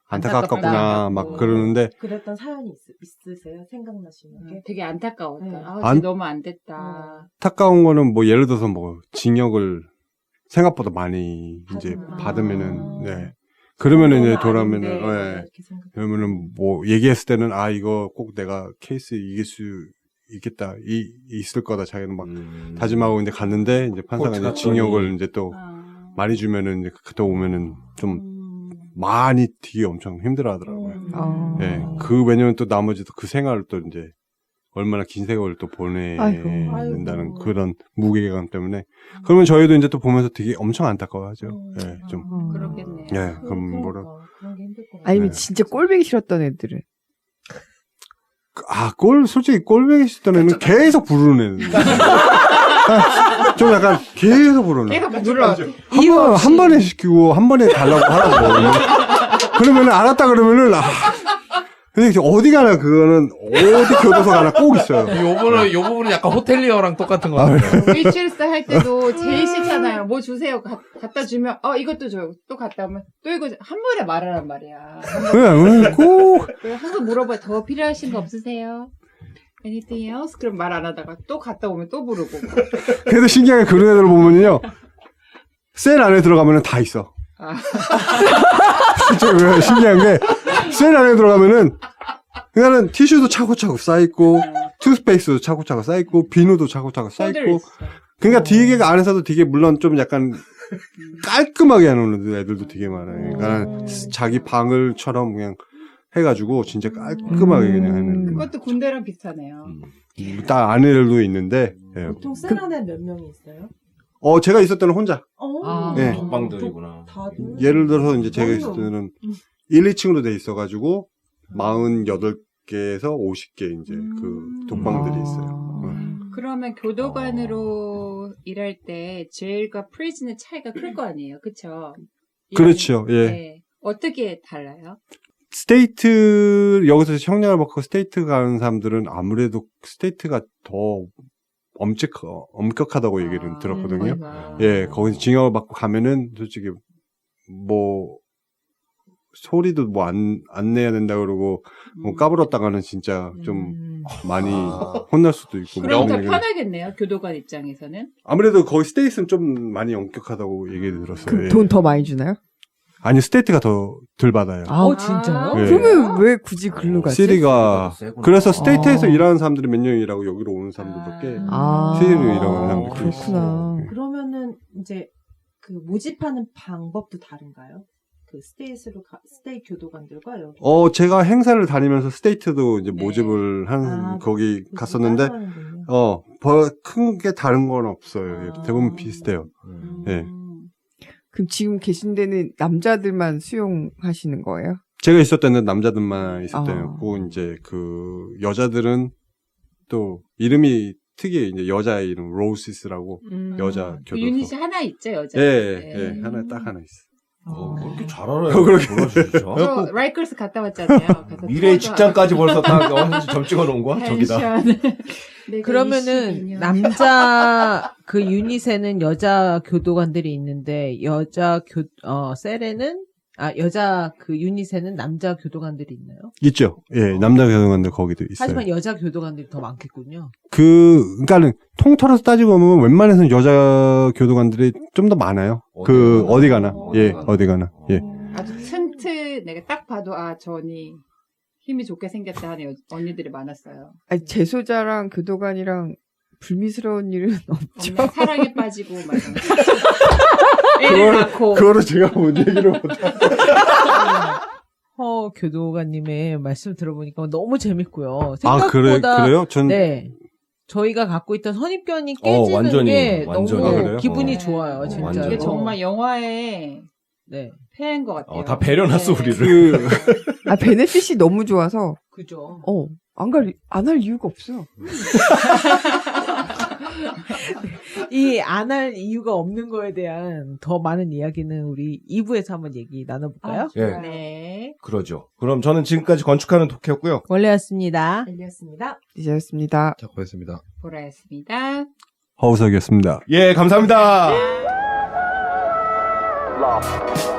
안타깝구나 막 그러는데 그랬던 사연이 있으세요? 생각나시는 게? 되게 안타까웠다. 네. 쟤 너무 안 됐다. 안타까운 거는 뭐 예를 들어서 뭐 징역을 생각보다 많이 이제 받으면은 네. 그러면은 이제 아닌데, 돌아오면은, 예. 이렇게 생각. 그러면은 뭐 얘기했을 때는 아 이거 꼭 내가 케이스 이길 수 있겠다, 있을 거다 자기는 막 다짐하고 이제 갔는데 이제 판사가 코र्트 이제 갔더니. 징역을 이제 또 많이 주면은 이제 그때 오면은 좀 많이 되게 엄청 힘들어하더라고요. 예, 왜냐면 또 나머지도 그 생활을 또 이제 얼마나 긴 세월을 또 보내야 아이고. 된다는 그런 무게감 때문에 그러면 저희도 이제 또 보면서 되게 엄청 안타까워하죠. 예, 좀. 그렇겠네. 예, 그럼 뭐라. 그런 게 힘들 것 같아. 아니면 네. 진짜 꼴보기 싫었던 애들은. 솔직히 꼴보기 싫던 애는 계속 부르는 애들. 좀 약간 계속 부르는. 계속 눌러. 한 번에 시키고, 한 번에 달라고 하라고. 그러면은, 알았다 그러면은, 근데 이제 어디 가나 그거는, 어디 교도소 가나 꼭 있어요. 요 부분은 약간 호텔리어랑 똑같은 거 같아요. 위치일스 할 때도 제일 싫잖아요. 뭐 주세요. 갖다 주면 이것도 줘요. 또 갔다 오면 또 이거 한 번에 말하란 말이야. 왜, 꼭. 그래서 항상 물어봐요. 더 필요하신 거 없으세요? Anything else? 그럼 말 안 하다가 또 갔다 오면 또 부르고. 그래도 신기하게 그런 애들 보면요. 셀 안에 들어가면은 다 있어. 진짜 왜 신기한 게, 셀 안에 들어가면은, 그냥은 티슈도 차고차고 쌓여있고, 투스페이스도 차고차고 쌓여있고, 비누도 차고차고 쌓여있고, 그러니까 되게 안에서도 되게 물론 좀 약간 깔끔하게 하는 애들도 되게 많아요. 그러니까 자기 방을처럼 그냥 해가지고 진짜 깔끔하게 그냥 하는. 그것도 군대랑 비슷하네요. 딱 아내들도 있는데, 예. 보통 셀 안에 몇 명이 있어요? 제가 있을 때는 혼자. 네. 독방들이구나. 다들? 예를 들어서 이제 제가 있을 때는 1, 2층으로 돼 있어가지고 48개에서 50개 이제 그 독방들이 있어요. 그러면 교도관으로 일할 때 제일과 프리즌의 차이가 클 거 아니에요, 그렇죠? 그렇죠. 예. 네. 어떻게 달라요? 스테이트 여기서 형량을 받고 스테이트 가는 사람들은 아무래도 스테이트가 더 엄격하다고 얘기를 들었거든요. 예, 거기서 징역을 받고 가면은 솔직히 뭐 소리도 뭐 안 내야 된다 그러고 뭐 까불었다가는 진짜 좀 많이 혼날 수도 있고. 그럼 더 뭐 편하겠네요, 교도관 입장에서는. 아무래도 거기 스테이트는 좀 많이 엄격하다고 얘기를 들었어요. 그럼 예. 돈 더 많이 주나요? 아니 스테이트가 더 덜 받아요. 진짜요? 예. 그러면 왜 굳이 글로 가지? 시리가 세구나. 그래서 스테이트에서 일하는 사람들이 몇 년 일하고 여기로 오는 사람들밖에 시리로 일하는 사람들이 그렇구나. 있어요. 그러면은 이제 그 모집하는 방법도 다른가요? 그 스테이 교도관들과 여기. 제가 행사를 다니면서 스테이트도 이제 네. 모집을 한 거기 그게 갔었는데 따로 하는군요. 큰 게 다른 건 없어요. 대부분 비슷해요. 예. 그럼 지금 계신 데는 남자들만 수용하시는 거예요? 제가 있을 때는 남자들만 있을 아. 때였고 이제 그 여자들은 또 이름이 특이해. 이제 여자 이름 로시스라고 여자 그 교도소. 유닛이 하나 있죠, 여자. 예, 하나 딱 하나 있어. 그렇게 잘 알아요. 몰라주죠. 저 라이커스 갔다 왔잖아요. 가서 미래의 투어도 직장까지 벌써 다 점 찍어놓은 거야? 저기다. 내가 그러면은 22년. 남자 그 유닛에는 여자 교도관들이 있는데 셀에는 여자 그 유닛에는 남자 교도관들이 있나요? 있죠. 예, 남자 교도관들 거기도 있어요. 하지만 여자 교도관들이 더 많겠군요. 그러니까는 통틀어서 따지고 보면 웬만해서는 여자 교도관들이 좀 더 많아요. 어디 가나. 예, 어디 가나. 예. 아주 튼튼 내가 딱 봐도 저 언니 힘이 좋게 생겼다 하는 언니들이 많았어요. 아니, 재소자랑 교도관이랑 불미스러운 일은 없죠. 언니가 사랑에 빠지고 막 이런 거. 애를 낳고. 그거를 제가 뭔 얘기를 못해요. 교도관님의 말씀 들어보니까 너무 재밌고요. 생각보다 그래요? 전 네. 저희가 갖고 있던 선입견이 깨지는 완전히, 게 완전히. 너무 그래요? 기분이 좋아요, 진짜. 완전히. 이게 정말 영화의 네. 폐인 것 같아요. 다 배려놨어, 우리를. 베네핏이 너무 좋아서, 그죠. 안 할 이유가 없어요. 이 안 할 이유가 없는 거에 대한 더 많은 이야기는 우리 2부에서 한번 얘기 나눠볼까요? 예, 네. 그러죠. 그럼 저는 지금까지 건축하는 독해였고요. 원래였습니다. 엘리였습니다. 이제였습니다. 자, 고맙습니다. 보라였습니다. 허우석이었습니다. 예, 감사합니다. Love.